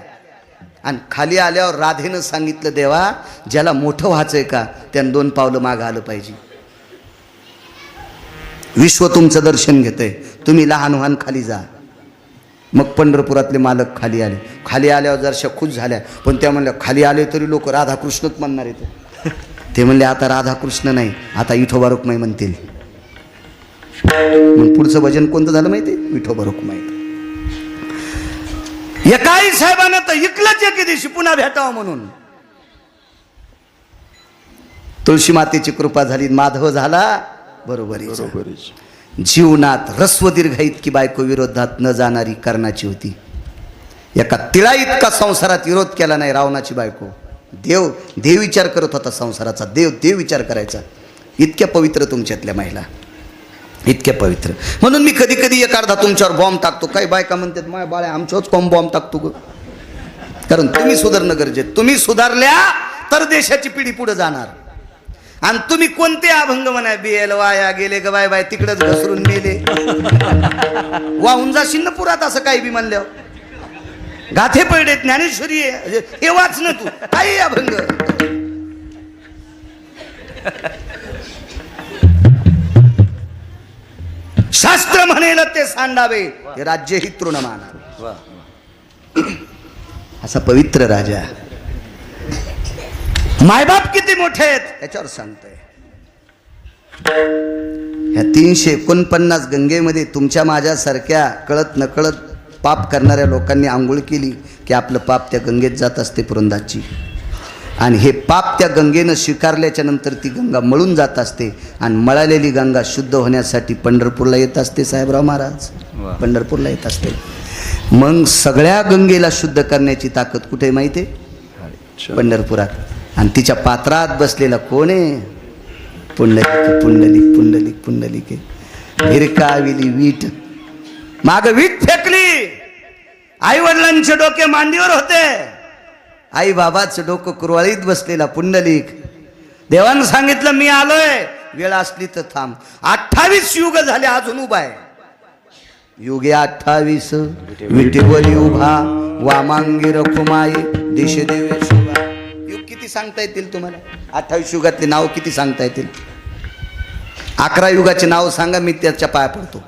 आणि खाली आल्यावर राधेनं सांगितलं, देवा ज्याला मोठं व्हायचंय का त्यानं 2 पावलं मागं आलं पाहिजे. विश्व तुमचं दर्शन घेतंय, तुम्ही लहान व्हान खाली जा. मग पंढरपुरातले मालक खाली आले. खाली आल्यावर जरशा खुश झाल्या, पण त्या म्हणल्या खाली आले तरी लोक राधाकृष्णच म्हणणार आहेत. ते म्हणले आता राधाकृष्ण नाही, आता विठोबा रुक्माई म्हणतील. मग पुढचं भजन कोणतं झालं माहिती? विठोबा रुक्माई. एकाही साहेबांना तर इकलंच एके दिवशी पुन्हा भेटावं म्हणून. तुळशी मातेची कृपा झाली, माधव झाला बरोबर. जीवनात रस्व दीर्घ इतकी बायको विरोधात न जाणारी कर्णाची होती. एका तिळा इतका संसारात विरोध केला नाही रावणाची बायको. देव विचार करत होता संसाराचा, देव विचार करायचा. इतक्या पवित्र तुमच्यातल्या महिला, इतक्या पवित्र. म्हणून मी कधी कधी एक अर्धा तुमच्यावर बॉम्ब टाकतो. काही बायका म्हणतात माय बाळा आमच्याच बॉम्ब टाकतो ग, कारण तुम्ही सुधारणं गरजेचं. तुम्ही सुधारल्या तर देशाची पिढी पुढे जाणार. आणि तुम्ही कोणते अभंग म्हणाय, बिएल वाया गेले ग बाय बाय तिकडेच घसरून गेले, वाहून जाशील ना पुरात. असं काही बी म्हणल्यावर गाथे पडे ज्ञानेश्वरी हे वाच ना तू, काही अभंग. शास्त्र म्हणेल ते सांडावे, हे राज्य ही तृणमाना. असा पवित्र राजा. मायबाप किती मोठे आहेत याच्यावर सांगतोय. ह्या 349 गंगेमध्ये तुमच्या माझ्यासारख्या कळत नकळत पाप करणाऱ्या लोकांनी आंघोळ केली की आपलं पाप त्या गंगेत जात असते पुरंदाची. आणि हे पाप त्या गंगेनं स्वीकारल्याच्या नंतर ती गंगा मळून जात असते आणि मळालेली गंगा शुद्ध होण्यासाठी पंढरपूरला येत असते. साहेबराव महाराज पंढरपूरला येत असते. मग सगळ्या गंगेला शुद्ध करण्याची ताकद कुठे माहिती आहे? पंढरपुरात. आणि तिच्या पात्रात बसलेला कोण आहे? पुंडलिक पुंडलिक पुंडलिक पुंडलिक भिरकाविली वीट. माग वीट फेकली. आई वडिलांचे डोके मांडीवर होते. आई बाबाचं डोकं कुरवाळीत बसलेला पुंडलिक. देवानं सांगितलं मी आलोय, वेळ असली तर थांब. 28 युग झाले अजून उभा आहे. युगे 28 विटेवरी उभा, वामांगी रखुमाई दिशे देवे शुभा. युग किती सांगता येतील तुम्हाला? 28 युगातले नाव किती सांगता येतील? 11 युगाचे नाव सांगा, मी त्याच्या पाया पडतो.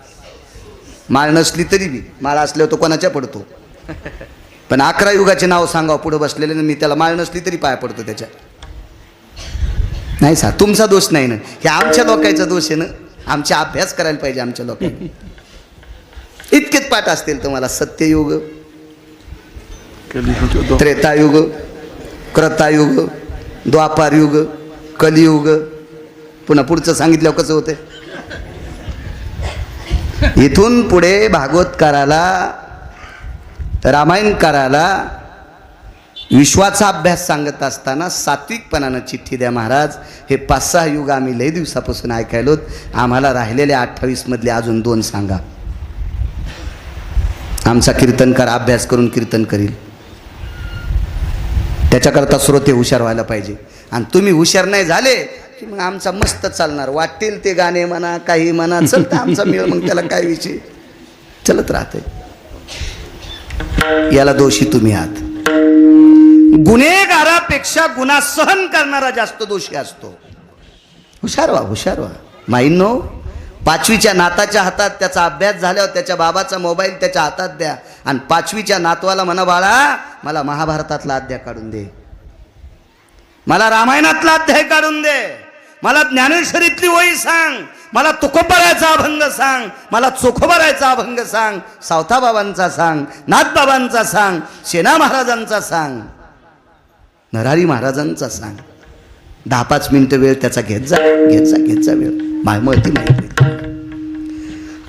माळ नसली तरी बी, माळ असल्यावर तो कोणाच्या पडतो. पण 11 युगाचे नाव सांगा पुढे बसलेले, मी त्याला माळ नसली तरी पाया पडतो त्याच्या. नाही सा तुमचा दोष नाही ना, हे आमच्या लोकांचा दोष आहे ना. आमचा अभ्यास करायला पाहिजे आमच्या लोकांनी. इतकेच पाठ असतील तुम्हाला. सत्ययुग, त्रेतायुग, क्रतायुग, द्वापारयुग, कलियुग. पुन्हा पुढचं सांगितल्यावर कसं होते? इथून पुढे भागवतकाराला, रामायणकाराला विश्वाचा अभ्यास सांगत असताना सात्विकपणानं चिठ्ठी द्या महाराज. हे 5-6 युग आम्ही लय दिवसापासून ऐकायलोत. आम्हाला राहिलेल्या 28 मधले अजून 2 सांगा. आमचा कीर्तनकार अभ्यास करून कीर्तन करील. त्याच्याकरता श्रोते हुशार व्हायला पाहिजे. आणि तुम्ही हुशार नाही झाले की मग आमचा मस्त चालणार. वाटेल ते गाणे म्हणा, काही म्हणा, चलतं आमचा मिळ. मग त्याला काय विषय, चलत राहते. याला दोषी तुम्ही आहात. गुन्हेगारापेक्षा गुन्हा सहन करणारा जास्त दोषी असतो. हुशार व्हा, हुशार व्हा. माईंनो, 5वीच्या नाताच्या हातात त्याचा अभ्यास झाल्यावर त्याच्या बाबाचा मोबाईल त्याच्या हातात द्या आणि 5वीच्या नातवाला म्हणा, बाळा मला महाभारतातला अध्याय काढून दे, मला रामायणातला अध्याय काढून दे, मला ज्ञानेश्वरीतली ओळी सांग, मला तुकोबारायचा अभंग सांग, मला चोखोबारायचा अभंग सांग, सावताबाबांचा सांग, नाथबाबांचा सांग, सेना महाराजांचा सांग, नरहरी महाराजांचा सांग. 10-5 मिनिटं वेळ त्याचा घेत जा, घेत जा, घेत जा वेळ. माहिती माहिती.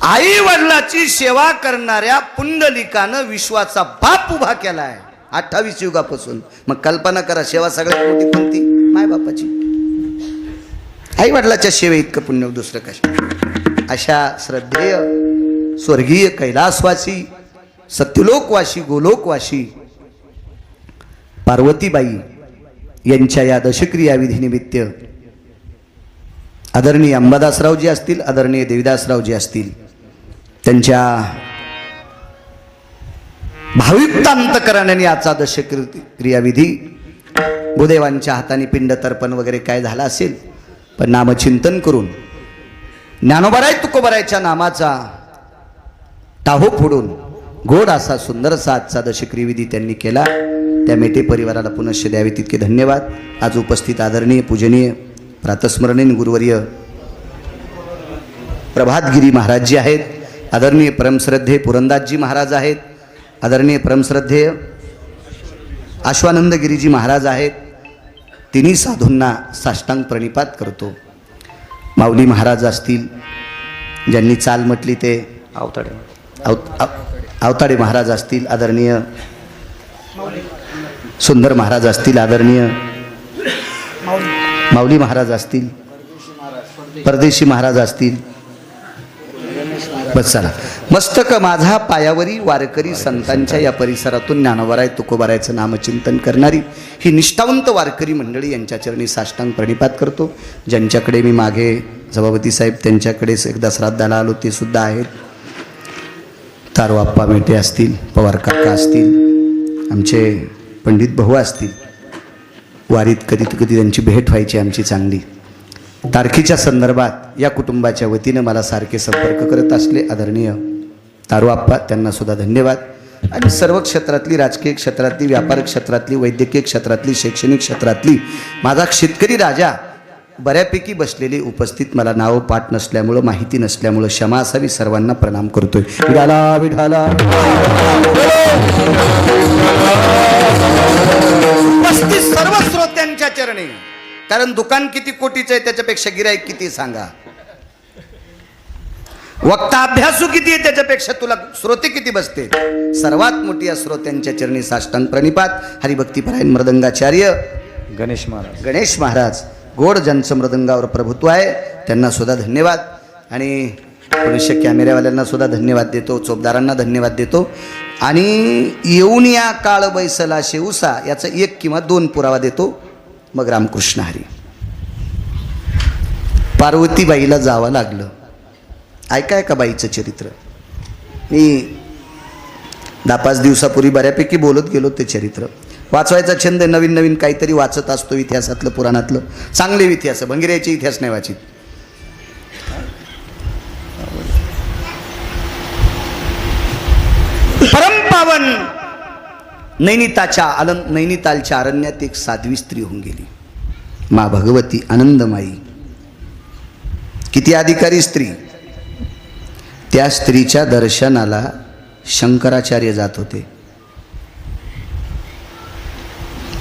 आई वडिलाची सेवा करणाऱ्या पुंडलिकानं विश्वाचा बाप उभा केलाय 28 युगापासून. मग कल्पना करा, सेवा सगळ्यात मोठी कोणती? मायबापाची. आई वडिलाच्या सेवे इतकं पुण्य दुसरं कशा. अशा श्रद्धेय स्वर्गीय कैलासवासी, सत्यलोकवासी, गोलोकवासी पार्वतीबाई यांच्या या दशक्रिया विधीनिमित्त आदरणीय अंबादासरावजी असतील, आदरणीय देवीदासरावजी असतील, त्यांच्या भाविक अंतकरणाने आजचा दशक्रियाविधी भूदेवांच्या हाताने पिंड तर्पण वगैरे काय झालं असेल, पण नामचिंतन करून ज्ञानोबराय तुकोबरायच्या नामाचा टाहो फोडून गोड असा सुंदरसा आजचा दशक्रियाविधी त्यांनी केला. त्या मेटे परिवाराला पुनश्च द्यावे तितके धन्यवाद. आज उपस्थित आदरणीय पूजनीय प्रातस्मरणीय गुरुवर्य प्रभातगिरी महाराजजी आहेत, आदरणीय परमश्रद्धेय पुरंदासजी महाराज आहेत, आदरणीय परमश्रद्धेय अश्वानंदगिरीजी महाराज आहेत. तिन्ही साधूंना साष्टांग प्रणिपात करतो. माऊली महाराज असतील, ज्यांनी चाल म्हटली ते अवताडे महाराज असतील, आदरणीय सुंदर महाराज असतील, आदरणीय माऊली महाराज असतील, परदेशी महाराज असतील. बस चला. मस्तक माझा पायावरी वारकरी संतांच्या या परिसरातून ज्ञानोबराय तुकोबारायचं नामचिंतन करणारी ही निष्ठावंत वारकरी मंडळी यांच्या चरणी साष्टांग प्रणिपात करतो. ज्यांच्याकडे मी मागे सभापती साहेब त्यांच्याकडेच एकदा श्राद्धाला आलो ते सुद्धा आहेत. तारोआप्पा मेटे असतील, पवार काका असतील, आमचे पंडित भाऊ असतील. वारीत कधी त्यांची भेट व्हायची आमची चांगली. तारखेच्या संदर्भात या कुटुंबाच्या वतीनं मला सारखे संपर्क करत असले आदरणीय तारोआप्पा, त्यांना सुद्धा धन्यवाद. आणि सर्व क्षेत्रातली, राजकीय क्षेत्रातली, व्यापार क्षेत्रातली, वैद्यकीय क्षेत्रातली, शैक्षणिक क्षेत्रातली, माझा शेतकरी राजा बऱ्यापैकी बसलेले उपस्थित, मला नाव पाठ नसल्यामुळं, माहिती नसल्यामुळं क्षमा असावी, सर्वांना प्रणाम करतोय. विठाला विठाला. उपस्थित सर्व श्रोत्यांच्या चरणी, कारण दुकान किती कोटीचं आहे त्याच्यापेक्षा गिराईक किती सांगा, वक्ता अभ्यासू किती आहे त्याच्यापेक्षा तुला श्रोते किती बसते. सर्वात मोठी या श्रोत्यांच्या चरणी साष्टांग प्रणिपात. हरिभक्तीपरायण मृदंगाचार्य गणेश महाराज गोड, ज्यांचं मृदंगावर प्रभुत्व आहे त्यांना सुद्धा धन्यवाद, आणि पुरुष कॅमेऱ्यावाल्यांना सुद्धा धन्यवाद देतो, चोपदारांना धन्यवाद देतो. आणि येऊन या काळ बैसला शेवसा याचा 1 किंवा 2 पुरावा देतो. मग रामकृष्ण हरी. पार्वतीबाईला जावं लागलं. ऐकाय का बाईचं चरित्र? मी 10-5 दिवसापूर्वी बऱ्यापैकी बोलत गेलो ते चरित्र. वाचवायचा छंद, नवीन नवीन काहीतरी वाचत असतो इतिहासातलं, पुराणातलं. चांगले इतिहास, भंगिऱ्याचे इतिहास नाही वाचित. परमपावन नैनितालच्या अरण्यात एक साध्वी स्त्री होऊन गेली, मा भगवती आनंदमाई. किती अधिकारी स्त्री. त्या स्त्रीच्या दर्शनाला शंकराचार्य जात होते.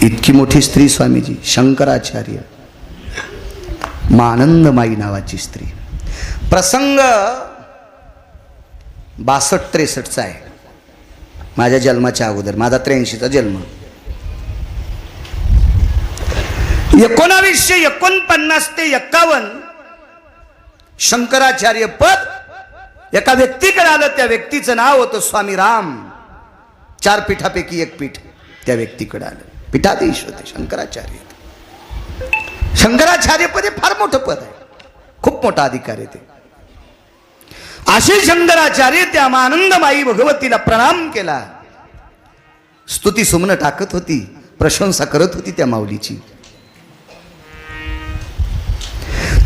इतकी मोठी स्त्री स्वामीजी, शंकराचार्य, मा आनंदमाई नावाची स्त्री. प्रसंग 62-63चा आहे, माझ्या जन्माच्या अगोदर. माझा 83चा जन्म. 1949 ते 51 शंकराचार्य पद एका व्यक्तीकडे आलं. त्या व्यक्तीचं नाव होतं स्वामी राम. 4 पीठापैकी 1 पीठ त्या व्यक्तीकडे आलं. पीठाधीश होते शंकराचार्य. शंकराचार्य पद हे फार मोठं पद आहे, खूप मोठा अधिकार आहे ते. असे शंकराचार्य त्या आनंदमाई भगवतीला प्रणाम केला. स्तुती सुमन टाकत होती, प्रशंसा करत होती त्या माऊलीची.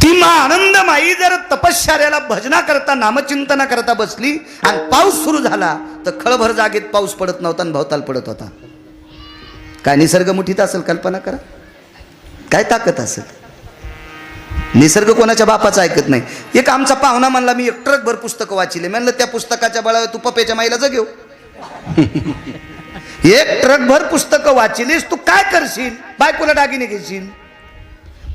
ती मा आनंदमाई जर तपश्चर्याला भजना करता, नामचिंतना करता बसली आणि पाऊस सुरू झाला तर खळभर जागेत पाऊस पडत नव्हता आणि भवताल पडत होता. काय निसर्ग मुठीत असेल, कल्पना करा. काय ताकद असेल. निसर्ग कोणाच्या बापाचं ऐकत नाही. एक आमचा पाहुणा म्हणला, मी 1 ट्रकभर पुस्तकं वाचिले. म्हणलं त्या पुस्तकाच्या बळावर तू पप्याच्या माईला जगेव. 1 ट्रकभर पुस्तकं वाचिलीस, तू काय करशील? बायकोला दागिने घेशील,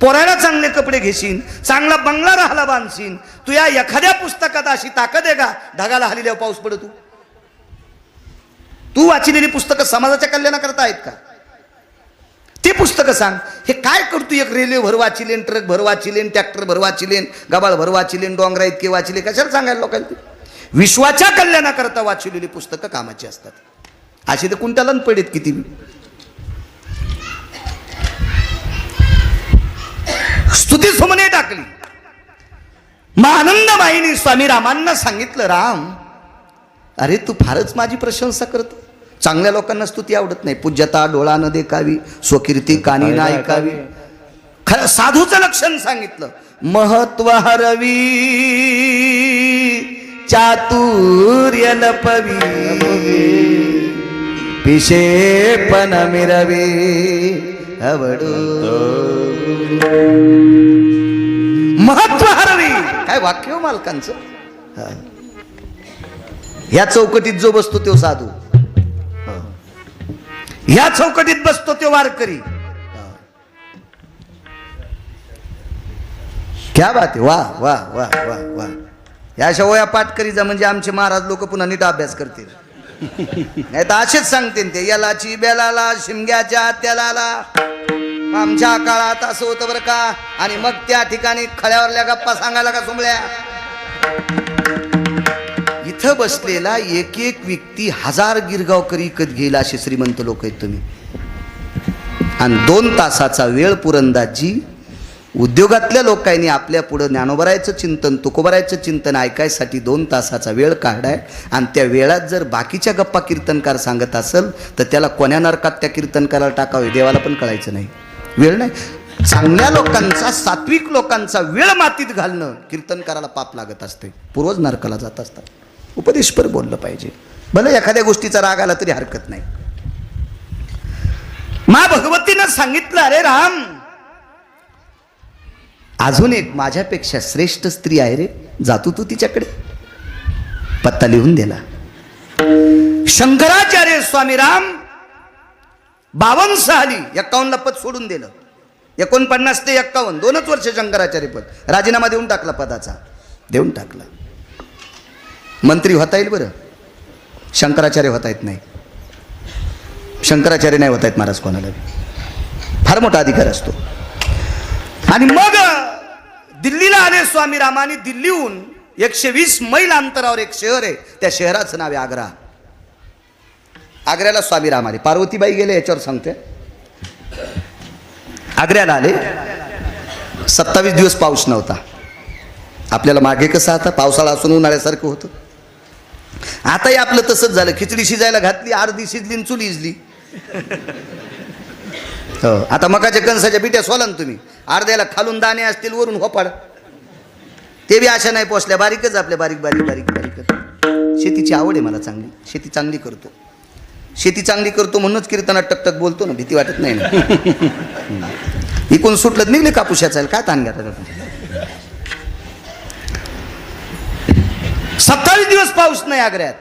पोराला चांगले कपडे घेशील, चांगला बंगला राहायला बांधशील. तू या एखाद्या पुस्तकात अशी ताकद आहे का ढगाला हलील्यावर पाऊस पडतो? तू वाचिलेली पुस्तकं समाजाच्या कल्याणाकरता आहेत का? ते पुस्तकं सांग. हे काय करतो? एक रेल्वे भर वाचिलेन, ट्रक भर वाचिलेन, ट्रॅक्टर भर वाचिलेन, गबाळ भर वाचिलेन, डोंगरा इतके वाचिले. कशाला सांगायला लोकांना? विश्वाच्या कल्याणाकरता वाचिलेली पुस्तकं कामाची असतात. अशी तर कुंटालन पडत किती. स्तुती सुमने टाकली. मग आनंदमाईने स्वामी रामांना सांगितलं, राम अरे तू फारच माझी प्रशंसा करतो. चांगल्या लोकांना स्तुती आवडत नाही. पूज्यता डोळा न देखावी, स्वकीर्ती कानी ना ऐकावी. खरं साधूचं लक्षण सांगितलं. महत्व हरवी, चातुर्य लपवी, पिशेपण मिरवी, आवडू. महत्व हरवी, काय वाक्य हो मालकांचं. ह्या चौकटीत जो बसतो तो साधू, ह्या चौकटीत बसतो तो वारकरी. क्या बात आहे. वा वा वा वा वा. या अशा वया पाठ करी जा, म्हणजे आमचे महाराज लोक पुन्हा नीट अभ्यास करतील. नाही तर असेच सांगते ते, यालाची बेलाला, शिमग्याच्या त्याला. आमच्या काळात असं होतं बरं का. आणि मग त्या ठिकाणी खळ्यावरल्या गप्पा सांगायला का सुमल्या. इथं बसलेला एक एक व्यक्ती 1000 गिरगावकरी विकत घेईल असे श्रीमंत लोक आहेत तुम्ही. आणि 2 तासाचा वेळ पुरंदाजी उद्योगातल्या लोकांनी आपल्या पुढं ज्ञानोबरायचं चिंतन, तुकोबरायचं चिंतन ऐकायसाठी 2 तासाचा वेळ काढाय. आणि त्या वेळात जर बाकीच्या गप्पा कीर्तनकार सांगत असेल तर त्याला कोण्या नरकात त्या कीर्तनकाराला टाकावे देवाला पण कळायचं नाही. वेळ नाही. चांगल्या लोकांचा, सात्विक लोकांचा वेळ मातीत घालणं कीर्तनकाराला पाप लागत असते, पूर्वज नरकाला जात असतात. उपदेशपर बोललं पाहिजे. भले एखाद्या गोष्टीचा राग आला तरी हरकत नाही. मा भगवतीनं सांगितलं, अरे राम अजून एक माझ्यापेक्षा श्रेष्ठ स्त्री आहे रे, जातो तू तिच्याकडे. पत्ता लिहून दिला. शंकराचार्य स्वामी राम 52 साली 51ला पद सोडून दिलं. 49 ते 51 2च वर्ष शंकराचार्य पद. राजीनामा देऊन टाकला पदाचा, देऊन टाकला. मंत्री होता येईल बरं, शंकराचार्य होता येत नाही. शंकराचार्य नाही होता येत महाराज कोणाला, फार मोठा अधिकार असतो. आणि मग दिल्लीला आले स्वामी रामानी. दिल्लीहून 120 मैल अंतरावर एक शहर आहे, त्या शहराचं नाव आहे आग्रा. आग्र्याला स्वामी राम आले. पार्वतीबाई गेले याच्यावर सांगते. आग्र्याला आले. 27 दिवस पाऊस नव्हता. आपल्याला मागे कसं आता पावसाळा असून उन्हाळ्यासारखं होतं. आताही आपलं तसंच झालं. खिचडी शिजायला घातली, अर्धी शिजली आणि चुली इजली. हो, आता मकाच्या कणसाच्या पिठ्या सोला ना तुम्ही, अर्ध्याला खालून दाणे असतील, वरून होपाड. ते बी अशा नाही पोचल्या, बारीकच आपल्या, बारीक बारीक बारीक बारीकच. शेतीची आवड आहे मला चांगली, शेती चांगली करतो. शेती चांगली करतो म्हणूनच कीर्तनात टकटक बोलतो ना, भीती वाटत नाही ना. इकून सुटलं निघले कापूस याचायला, काय ताण घ्या. 27 दिवस पाऊस नाही आग्र्यात.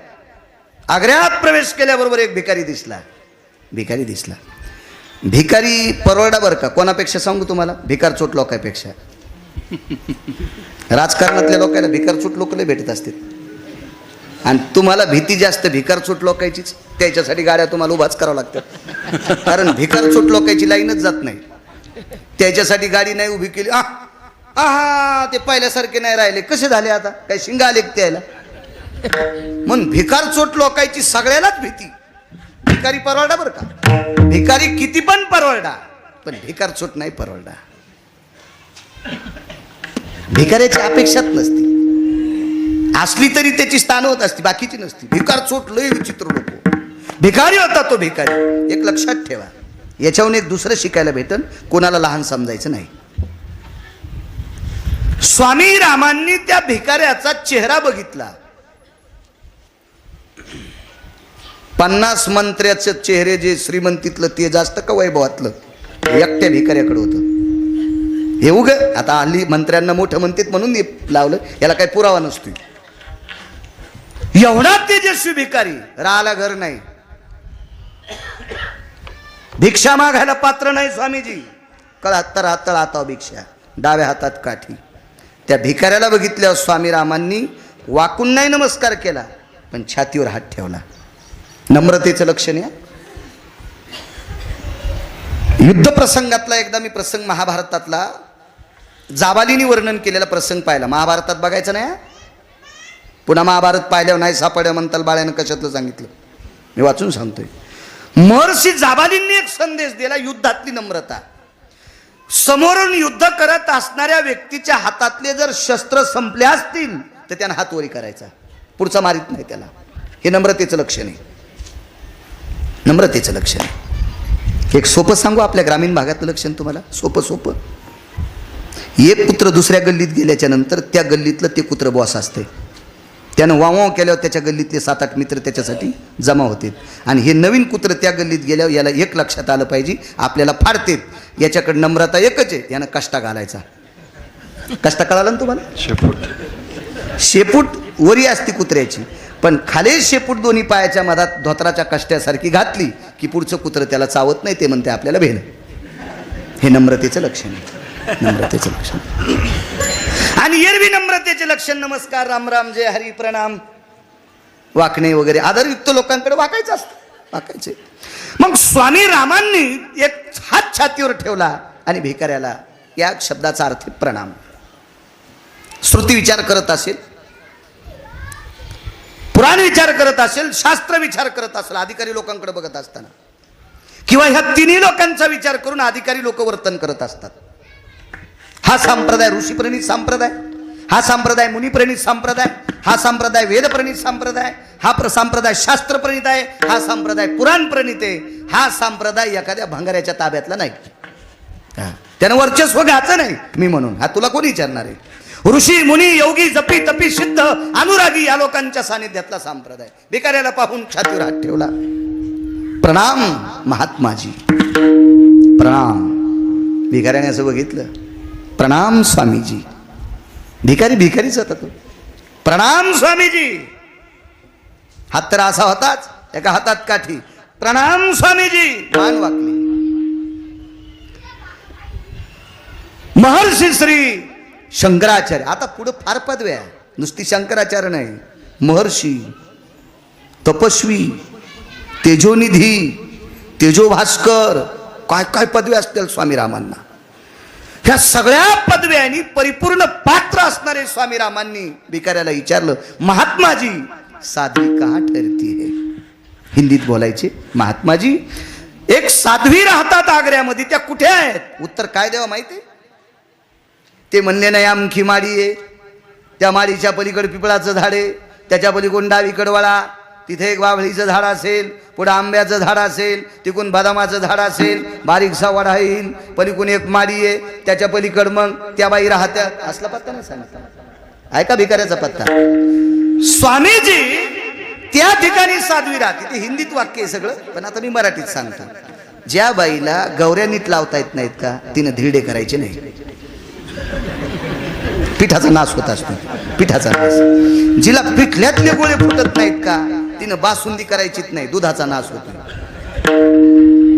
आग्र्यात प्रवेश केल्याबरोबर एक भिकारी दिसला. भिकारी दिसला. भिकारी परवडा बरं का, कोणापेक्षा सांगू तुम्हाला, भिकारचोट लोकांपेक्षा. राजकारणातल्या लोकांना भिकारचोट लोक लय भेटत असतील. आणि तुम्हाला भीती जास्त भिकारचोट लोकांचीच. त्याच्यासाठी गाड्या तुम्हाला उभाच करावं लागतात, कारण भिकारचोट लोकांची लाईनच जात नाही. त्याच्यासाठी गाडी नाही उभी केली, हा ते पहिल्यासारखे नाही राहिले. कसे झाले आता, काय शिंगा आले त्याला. म्हणून भिकारचोट लोकांची सगळ्यालाच भीती. भिकारी परवडा बरं का, भिकारी किती पण परवडा, पण भिकारचोट नाही परवडा. भिकाऱ्याची अपेक्षाच नसती, असली तरी त्याची स्थान होत असती, बाकीची नसती. भिकारचोट लय विचित्र लोक. भिकारी होता तो भिकारी. एक लक्षात ठेवा, याच्याहून एक दुसरं शिकायला भेटन, कोणाला लहान समजायचं नाही. स्वामी रामांनी त्या भिकाऱ्याचा चेहरा बघितला. 50 मंत्र्याचे चेहरे जे श्रीमंतीतलं ते जास्त का वैभवातलं, एकट्या भिकाऱ्याकडे होतं. हे उग आता हल्ली मंत्र्यांना मोठं म्हणतात म्हणून लावलं, याला काही पुरावा नसतो. एवढा तेजस्वी भिकारी, राहायला घर नाही, भिक्षा मागायला पात्र नाही. स्वामीजी कळात्तर हातळ हाताव भिक्षा, डाव्या हातात काठी. त्या भिकाऱ्याला बघितल्यावर स्वामी रामांनी वाकून नाही नमस्कार केला, पण छातीवर हात ठेवला. नम्रतेचं लक्षण आहे. युद्ध प्रसंगातला एकदा मी प्रसंग, महाभारतातला जाबालीनी वर्णन केलेला प्रसंग पाहिला. महाभारतात बघायचं नाही, पुन्हा महाभारत पाहिल्यावर नाही सापड्या म्हणताल बाळ्यानं कशातलं सांगितलं, मी वाचून सांगतोय. महर्षी जाबालींनी एक संदेश दिला, युद्धातली नम्रता. समोरून युद्ध करत असणाऱ्या व्यक्तीच्या हातातले जर शस्त्र संपले असतील तर त्यानं हात वरी करायचा, पुढचा मारित नाही त्याला. हे नम्रतेचं लक्षण आहे, नम्रतेचं लक्षण आहे. एक सोपं सांगू, आपल्या ग्रामीण भागातलं लक्षण तुम्हाला, सोपं सोपं. एक कुत्र दुसऱ्या गल्लीत गेल्याच्या नंतर त्या गल्लीतलं ते कुत्र बॉस असते. त्यानं वाव केल्यावर त्याच्या गल्लीतले 7-8 मित्र त्याच्यासाठी जमा होते. आणि हे नवीन कुत्र त्या गल्लीत गेल्यावर याला एक लक्षात आलं पाहिजे, आपल्याला फाडतेत. याच्याकडे नम्रता एकच आहे, यानं कष्टा घालायचा. कष्टा कळाला ना तुम्हाला. शेपूट वरी असते कुत्र्याची, पण खाली शेपूट दोन्ही पायाच्या मधात धोत्राच्या कष्ट्यासारखी घातली की पुढचं कुत्र त्याला चावत नाही, ते म्हणते आपल्याला भेल. हे नम्रतेचं लक्षण आहे, नम्रतेचं लक्षण. आणि एरवी नम्रतेचे लक्षण नमस्कार, राम राम, जय हरी, प्रणाम, वाकणे वगैरे आदरयुक्त लोकांकडे वाकायचं असतं, वाकायचे. मग स्वामी रामांनी एक हात छातीवर ठेवला आणि भिकाऱ्याला या शब्दाचा अर्थ प्रणाम. श्रुती विचार करत असेल, पुराण विचार करत असेल, शास्त्र विचार करत असेल, अधिकारी लोकांकडे बघत असताना, किंवा ह्या तिन्ही लोकांचा विचार करून अधिकारी लोक वर्तन करत असतात. हा संप्रदाय ऋषीप्रणित संप्रदाय, हा संप्रदाय मुनिप्रणित संप्रदाय, हा संप्रदाय वेदप्रणित संप्रदाय, हा संप्रदाय शास्त्रप्रणित आहे, हा संप्रदाय पुराण प्रणित आहे. हा संप्रदाय एखाद्या भंगाऱ्याच्या ताब्यातला नाही, त्यानं वर्चस्व घ्यायचं नाही मी म्हणून. हा तुला कोणी विचारणार आहे. ऋषी मुनी योगी जपी तपी सिद्ध अनुरागी या लोकांच्या सानिध्यातला संप्रदाय. भिकाऱ्याला पाहून छातीवर हात ठेवला, प्रणाम महात्माजी, प्रणाम. भिकाऱ्याने असं बघितलं, प्रणाम स्वामीजी. भिकारी भिकारीच होता तो. प्रणाम स्वामीजी. हात तर असा होताच, एका हातात काठी. प्रणाम स्वामीजी. मान वाकली. महर्षी श्री शंकराचार्य. आता पुढे फार पदव्या, नुसती शंकराचार्य नाही, महर्षी, तपस्वी, तेजोनिधी, तेजोभास्कर, काय काय पदवी असतील स्वामी रामांना. ह्या सगळ्या पदव्यांनी परिपूर्ण पात्र असणारे स्वामी रामांनी भिकाऱ्याला विचारलं, महात्माजी साध्वी कहाँ ठरती है. हिंदीत बोलायचे, महात्माजी एक साध्वी राहतात आग्र्यामध्ये, त्या कुठे आहेत. उत्तर काय द्यावं माहिती. ते म्हणले नाही आमखी माडी आहे, त्या माडीच्या पलीकडे पिपळाचं झाड आहे, त्याच्या पलीकडून डावीकडे वळा, तिथे एक वावळीचं झाड असेल, पुढे आंब्याचं झाड असेल, तिकून बदामाचं झाड असेल, बारीकसा वडा येईल, पलीकडून एक माडी आहे, त्याच्या पलीकड मग त्या बाई राहत्या. असला पत्ता नाही सांगता. ऐका भिकाऱ्याचा पत्ता. स्वामीजी त्या ठिकाणी साध्वी राहते. ते हिंदीत वाक्य आहे सगळं, पण आता मी मराठीत सांगतो. ज्या बाईला गौऱ्या नीट लावता येत नाहीत का, तिनं धिरडे करायचे नाही. पिठाचा नाश होत असतो, पिठाचा नाश. जिला पिठल्यातले गोळे फुटत नाहीत का, तिनं बासुंदी करायचीच नाही, दुधाचा नाश होतो.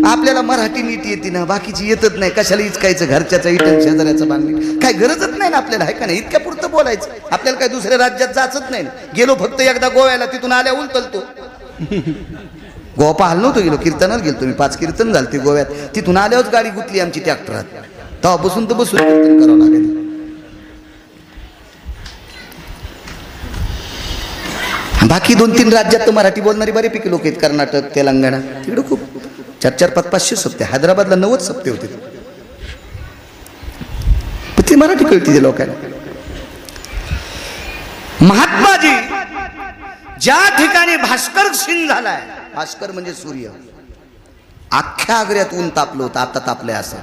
आपल्याला मराठी नीट येते ना, बाकीची येतच नाही. कशाला इचकायचं घरच्याचा इटन शेजाऱ्याचं बांधणी, काय गरजच नाही ना आपल्याला, आहे का नाही. इतक्या पुरतं बोलायचं. आपल्याला काय दुसऱ्या राज्यात जायचंच नाही. गेलो फक्त एकदा गोव्याला, तिथून आल्या उलटलतो. गोवा पाहायला नव्हतो गेलो, कीर्तनाला गेलो मी. 5 कीर्तन झालते गोव्यात. तिथून आल्यावर गाडी गुतली आमची ट्रॅक्टरात. तेव्हा बसून तर बसून कीर्तन करावं लागेल. बाकी 2-3 राज्यात तर मराठी बोलणारी बरेपैकी लोक आहेत. कर्नाटक, तेलंगणा, तिकडे खूप 400, 500 सप्ते. हैदराबादला 90 सप्ते होते. ती मराठी कळती ते लोकांना. महात्माजी ज्या ठिकाणी भास्कर क्षीण झालाय, भास्कर म्हणजे सूर्य, अख्ख्या आग्र्यात ऊन तापलं होतं, आता तापलंय असं.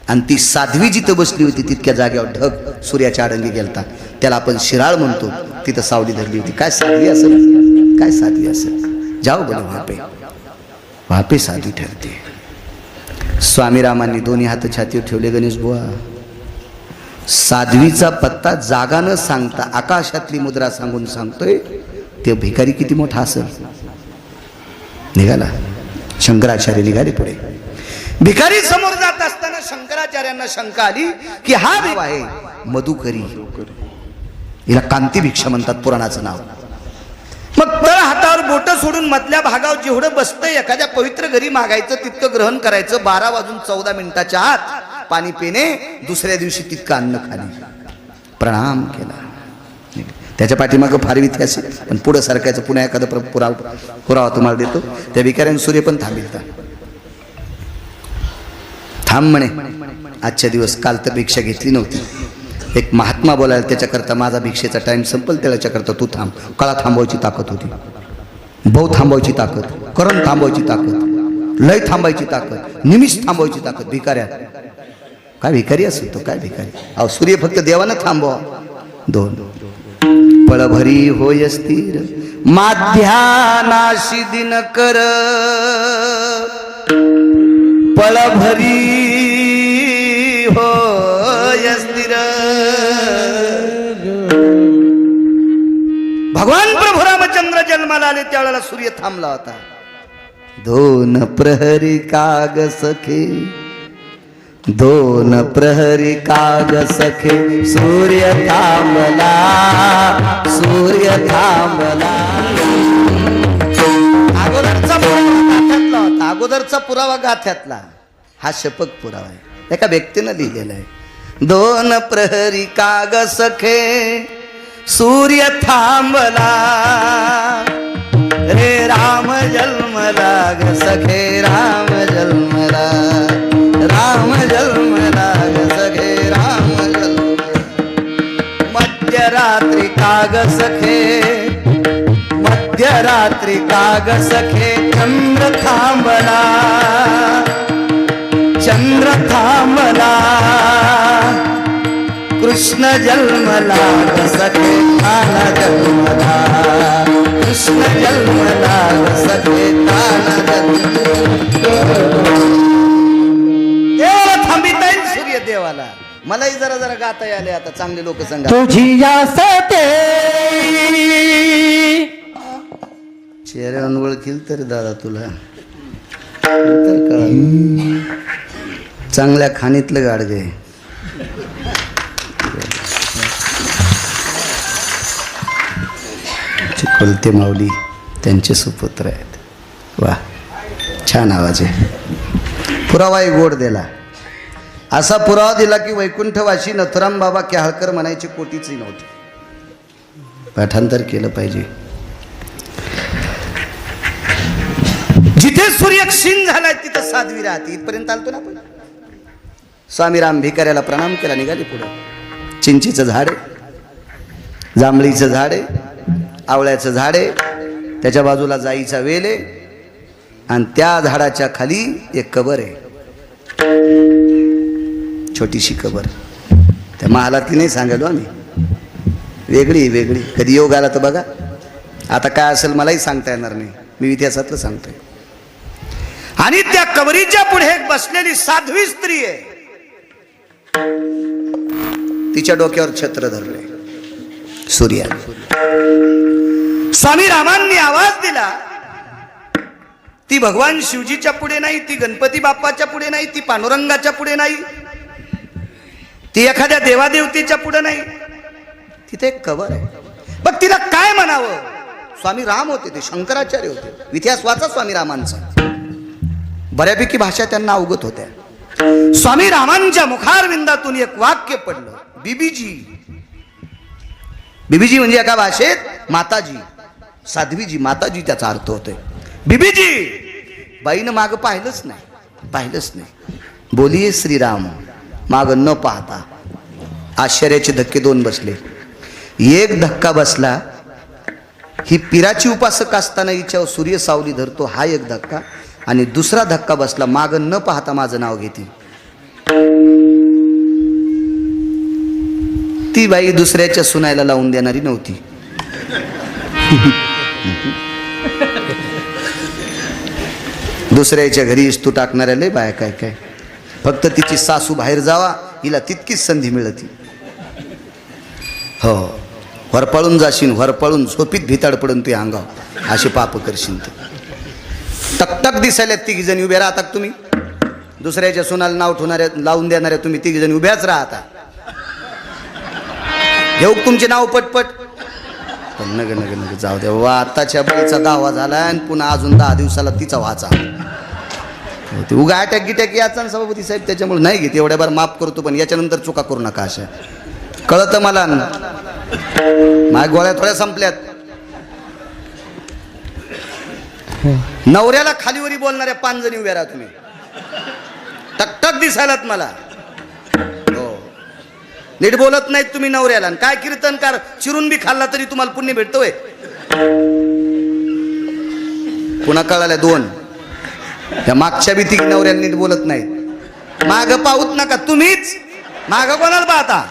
आणि ती साध्वी जिथं बसली होती तितक्या जागेवर ढग सूर्याच्या आडंगी गेलता. त्याला आपण शिराळ म्हणतो. तिथं सावली धरली होती. काय साध्वी असेल, काय साध्वी असेल. जाओ बोलो वहां पे साध्वी ठरते. स्वामी रामांनी दोन्ही हात छातीवर ठेवले. गणेश बुवा, साध्वीचा पत्ता जागा न सांगता आकाशातली मुद्रा सांगून सांगतोय. ते भिकारी किती मोठा असेल. निघाला. शंकराचार्य निघाले पुढे. भिकारी समोर जात असताना शंकराचार्यांना शंका आली की हा देव आहे मधुकरी, हिला कांती भिक्षा म्हणतात, पुराणाचं नाव. मग तळ हातावर बोट सोडून मधल्या भागावर जेवढं बसतंय एखाद्या पवित्र घरी मागायचं तितकं ग्रहण करायचं. 12:14 आत पाणी पिणे, दुसऱ्या दिवशी तितकं अन्न खाणे. प्रणाम केला. त्याच्या पाठीमागं फार इतिहास आहे, पण पुढं सरकायचं. पुन्हा एखादा पुरावा तुम्हाला देतो. त्या भिकाऱ्याने सूर्य पण थांबिलता. थांब म्हणे, आजच्या दिवस, काल तर भिक्षा घेतली नव्हती. एक महात्मा बोलायला, त्याच्याकरता माझा भिक्षेचा टाइम संपल, त्याच्याकरता तू थांब. कळा थांबवायची ताकद होती, भाऊ थांबवायची ताकद, करण थांबवायची ताकद, लय थांबायची ताकद, निमिष थांबवायची ताकद. भिकाऱ्या काय भिकारी असेल तो, काय भिकारी. अहो सूर्य फक्त देवानं थांबवा. 2 पळभरी होय स्थिर माध्यानाशी दिन कर, पळभरी होय स्थिर. भगवान प्रभू रामचंद्र जन्माला आले त्यावेळेला सूर्य थांबला होता. 2 प्रहरी काग सखे, 2 प्रहरी काग सखे, सूर्य थांबला, सूर्य थांबला. अगोदरचा पुरावा गाथ्यातला, हा शपथ पुरावा आहे. एका व्यक्तीनं लिहिलेला आहे. 2 प्रहरी काग सखे, सूर्य थांबला, रे राम जन्मला ग सखे, राम जन्मला, राम जन्मला ग सखे, राम जन्मला. मध्यरात्री काग सखे, मध्यरात्री काग सखे, चंद्र थांबला, चंद्र थांबला, कृष्ण जन्मला ग सखे, ताना जन्मला, कृष्ण जन्मला ग सखे, ताना जन्मला. देवाला थांबिता येईल सूर्य देवाला. मलाही जरा जरा गाता आले आता, चांगले लोक सांगा. तुझी यासते चेहऱ्यावर ओळखील तरी दादा तुला तर कळलं. चांगल्या खाणीतलं गाडगे. कोलते माऊली त्यांचे सुपुत्र आहेत. वा, छान आवाज आहे. पुरावाही गोड दिला. असा पुरावा दिला की वैकुंठवासी नथुराम बाबा केहाळकर म्हणायची कोटीचही नव्हती. पाठांतर केलं पाहिजे. जिथे सूर्य क्षीण झालाय तिथं साध्वी राहते. इथपर्यंत आलतो ना आपण. स्वामी राम भिकाऱ्याला प्रणाम केला, निघाली पुढं. चिंचीचं झाड आहे, जांभळीचं झाड आहे, आवळ्याचं झाड आहे, त्याच्या बाजूला जाईचा वेल आहे आणि त्या झाडाच्या खाली एक कबर आहे, छोटीशी कबर. त्या महालातली नाही सांगायलो आम्ही, वेगळी वेगळी. कधी योग आला तर बघा. आता काय असेल मलाही सांगता येणार नाही, मी इतिहासातलं सांगतोय. आणि त्या कबरीच्या पुढे एक बसलेली साध्वी स्त्री आहे. तिच्या डोक्यावर छत्र धरले सूर्या. स्वामी रामांनी आवाज दिला. ती भगवान शिवजीच्या पुढे नाही, ती गणपती बाप्पाच्या पुढे नाही, ती पांडुरंगाच्या पुढे नाही, ती एखाद्या देवादेवतेच्या पुढे नाही. तिथे एक कबर आहे. बघ तिला काय म्हणावं. स्वामी राम होते, ते शंकराचार्य होते. इतिहास वाचा स्वामी रामांचा. बऱ्यापैकी भाषा त्यांना अवगत होत्या. स्वामी रामांच्या मुखारविंदातून एक वाक्य पडलं, बीबीजी. बीबीजी म्हणजे एका भाषेत माताजी, साध्वीजी, माताजी त्याचा अर्थ होतोय. बीबीजी. बाईनं माग पाहिलंच नाही. बोलिये श्रीराम. माग न पाहता आश्चर्याचे धक्के दोन बसले. एक धक्का बसला, ही पिराची उपासक असताना हिच्यावर सूर्य सावली धरतो, हा एक धक्का. आणि दुसरा धक्का बसला, माग न पाहता माझं नाव घेते. ती बाई दुसऱ्याच्या सुनायला लावून देणारी नव्हती. दुसऱ्याच्या घरी इस्तू टाकणाऱ्या लय बाया काय काय. फक्त तिची सासू बाहेर जावा, हिला तितकीच संधी मिळती. हो, वरपळून जाशील, वरपळून झोपीत भिताड पडून तू अंगाव असे पाप करशील. टकटक दिसायला तिघी जणी उभ्या राहतात. तुम्ही दुसऱ्याच्या सुनाला नाव ठेवणाऱ्या लावून देणाऱ्या तुम्ही तिघी जणी उभ्याच राहता. घेऊ तुमचे नाव पटपट. पण नग नग नग जाऊ द्या वा. आताच्या बाईचा दावा झाला आणि पुन्हा अजून 10 दिवसाला तिचा व्हाचा. उगा अटॅक गिटॅक याचा सभापती साहेब, त्याच्यामुळे नाही घेत. एवढ्या बार माफ करतो, पण याच्यानंतर चुका करू नका अशा. कळतं मला. माझ्या गोळ्या थोड्या संपल्यात. नवऱ्याला खालीवरी बोलणाऱ्या 5 जणी उभ्या राहा तुम्ही. टकटक दिसायलात मला. हो, नीट बोलत नाहीत तुम्ही नवऱ्याला. काय कीर्तनकार चिरून बी खाल्ला तरी तुम्हाला पुण्य भेटतोय. पुन्हा कळाल्या 2. त्या मागच्या भीती नवऱ्याला नीट बोलत नाहीत. माग पाहूत नका तुम्हीच. माग कोणाला पाहता.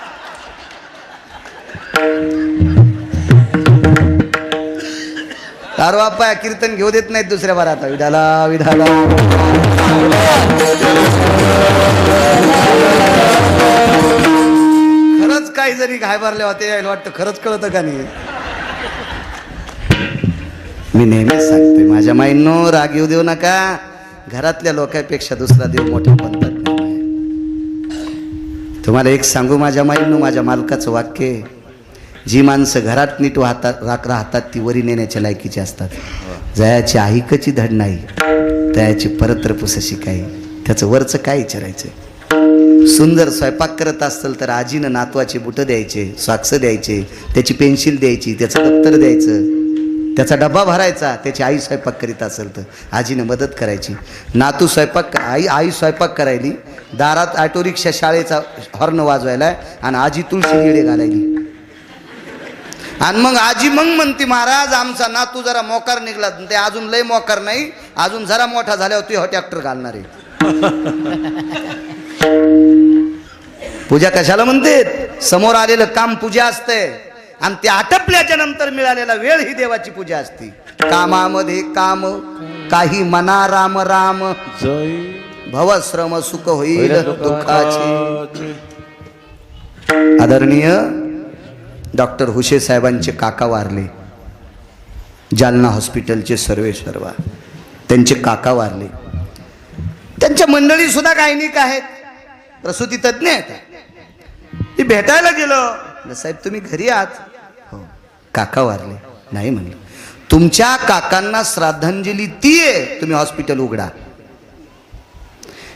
बाप्पा कीर्तन घेऊ देत नाहीत दुसऱ्या बार. आता विधाला विधाला खरंच काही जरी घाय भरले होते यायला वाटतं खरंच कळतं का नाही. मी नेहमीच सांगते माझ्या माईंनो, राग येऊ देऊ नका. घरातल्या लोकांपेक्षा दुसरा देव मोठा बनतात. तुम्हाला एक सांगू माझ्या माईंनो, माझ्या मालकाचं वाक्य. जी माणसं घरात नीट राहतात ती वरी नेण्याच्या लायकीची असतात. जयाची आईकची धड नाही, तयाची परत्र पुसशी काही. त्याचं वरचं काय विचारायचं. सुंदर स्वयंपाक करत असेल तर आजीनं नातवाचे बुटं द्यायचे, सॉक्स द्यायचे, त्याची पेन्सिल द्यायची, त्याचं दप्तर द्यायचं, त्याचा डब्बा भरायचा. त्याची आई स्वयंपाक करीत असेल तर आजीनं मदत करायची. नातू स्वयंपाक आई स्वयंपाक करायली, दारात ऑटो रिक्षा शाळेचा हॉर्न वाजवायला आणि आजी तुळशी येडे घालायली. आणि मग आजी मग म्हणते, महाराज आमचा नातू जरा मोकार निघला. ते अजून लय मोकार नाही, अजून जरा मोठा झाल्यावर तू ट्रॅक्टर घालणार आहे. पूजा कशाला म्हणते. समोर आलेलं काम पूजा असते आणि ते आटपल्याच्या नंतर मिळालेला वेळ ही देवाची पूजा असते. कामामध्ये काम काही मना राम राम, भवश्रम सुख होईल दुःखाचे. आदरणीय डॉक्टर हुशे साहेबांचे काका वारले, जालना हॉस्पिटलचे सर्वेसर्वा, त्यांचे काका वारले. त्यांच्या मंडळी सुद्धा गायनिक आहेत, प्रसूती तज्ज्ञ आहेत. ती भेटायला गेलो, साहेब तुम्ही घरी आहात? हो. काका वारले. नाही म्हणलं, तुमच्या काकांना श्राद्धांजली ती आहे, तुम्ही हॉस्पिटल उघडा.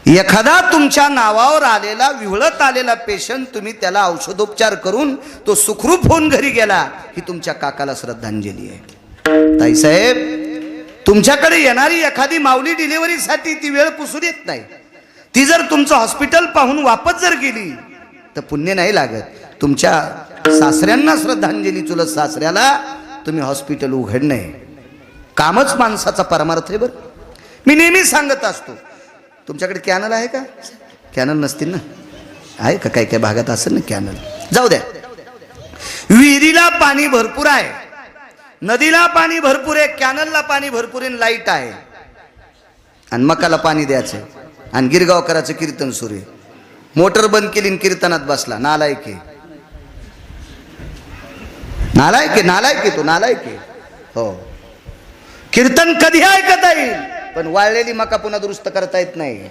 एखादा तुमच्या नावावर आलेला विवळत आलेला पेशंट, तुम्ही त्याला औषधोपचार करून तो सुखरूप होऊन घरी गेला, ही तुमच्या काकाला श्रद्धांजली आहे. ताईसाहेब, तुमच्याकडे येणारी एखादी माऊली डिलिव्हरीसाठी ती वेळ पुसून येत नाही. ती जर तुमचं हॉस्पिटल पाहून वापस जर गेली तर पुण्य नाही लागत. तुमच्या सासऱ्यांना श्रद्धांजली, चुलत सासऱ्याला तुम्ही हॉस्पिटल उघडणे कामच माणसाचा परमार्थ आहे. बरं, मी नेहमी सांगत असतो, तुमच्याकडे कॅनल आहे का? कॅनल नसतील ना, आहे का? काही काही भागात असेल ना कॅनल, जाऊ द्या. विहिरीला पाणी भरपूर आहे, नदीला पाणी भरपूर आहे, कॅनलला पाणी भरपूर आहे, लाईट आहे, आणि मकाला पाणी द्यायचं, आणि गिरगावकराचं कीर्तन सुरू आहे. मोटर बंद केली आणि कीर्तनात बसला. नालायक आहे, नालायक आहे, नालायक आहे तो, नालायक आहे. हो, कीर्तन कधी ऐकता येईल, पण वाळलेली मका पुन्हा दुरुस्त करता येत नाही,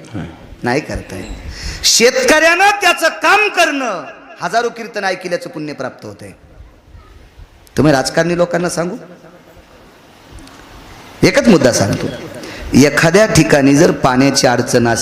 नाही करता येत. शेतकऱ्यानं त्याचं काम करणं, हजारो कीर्तन ऐकल्याचं पुण्य प्राप्त होत आहे. तुम्ही राजकारणी लोकांना सांगू, एकच मुद्दा सांगतो, एखाद्या ठिकाणी जर पाण्याची अडचण असेल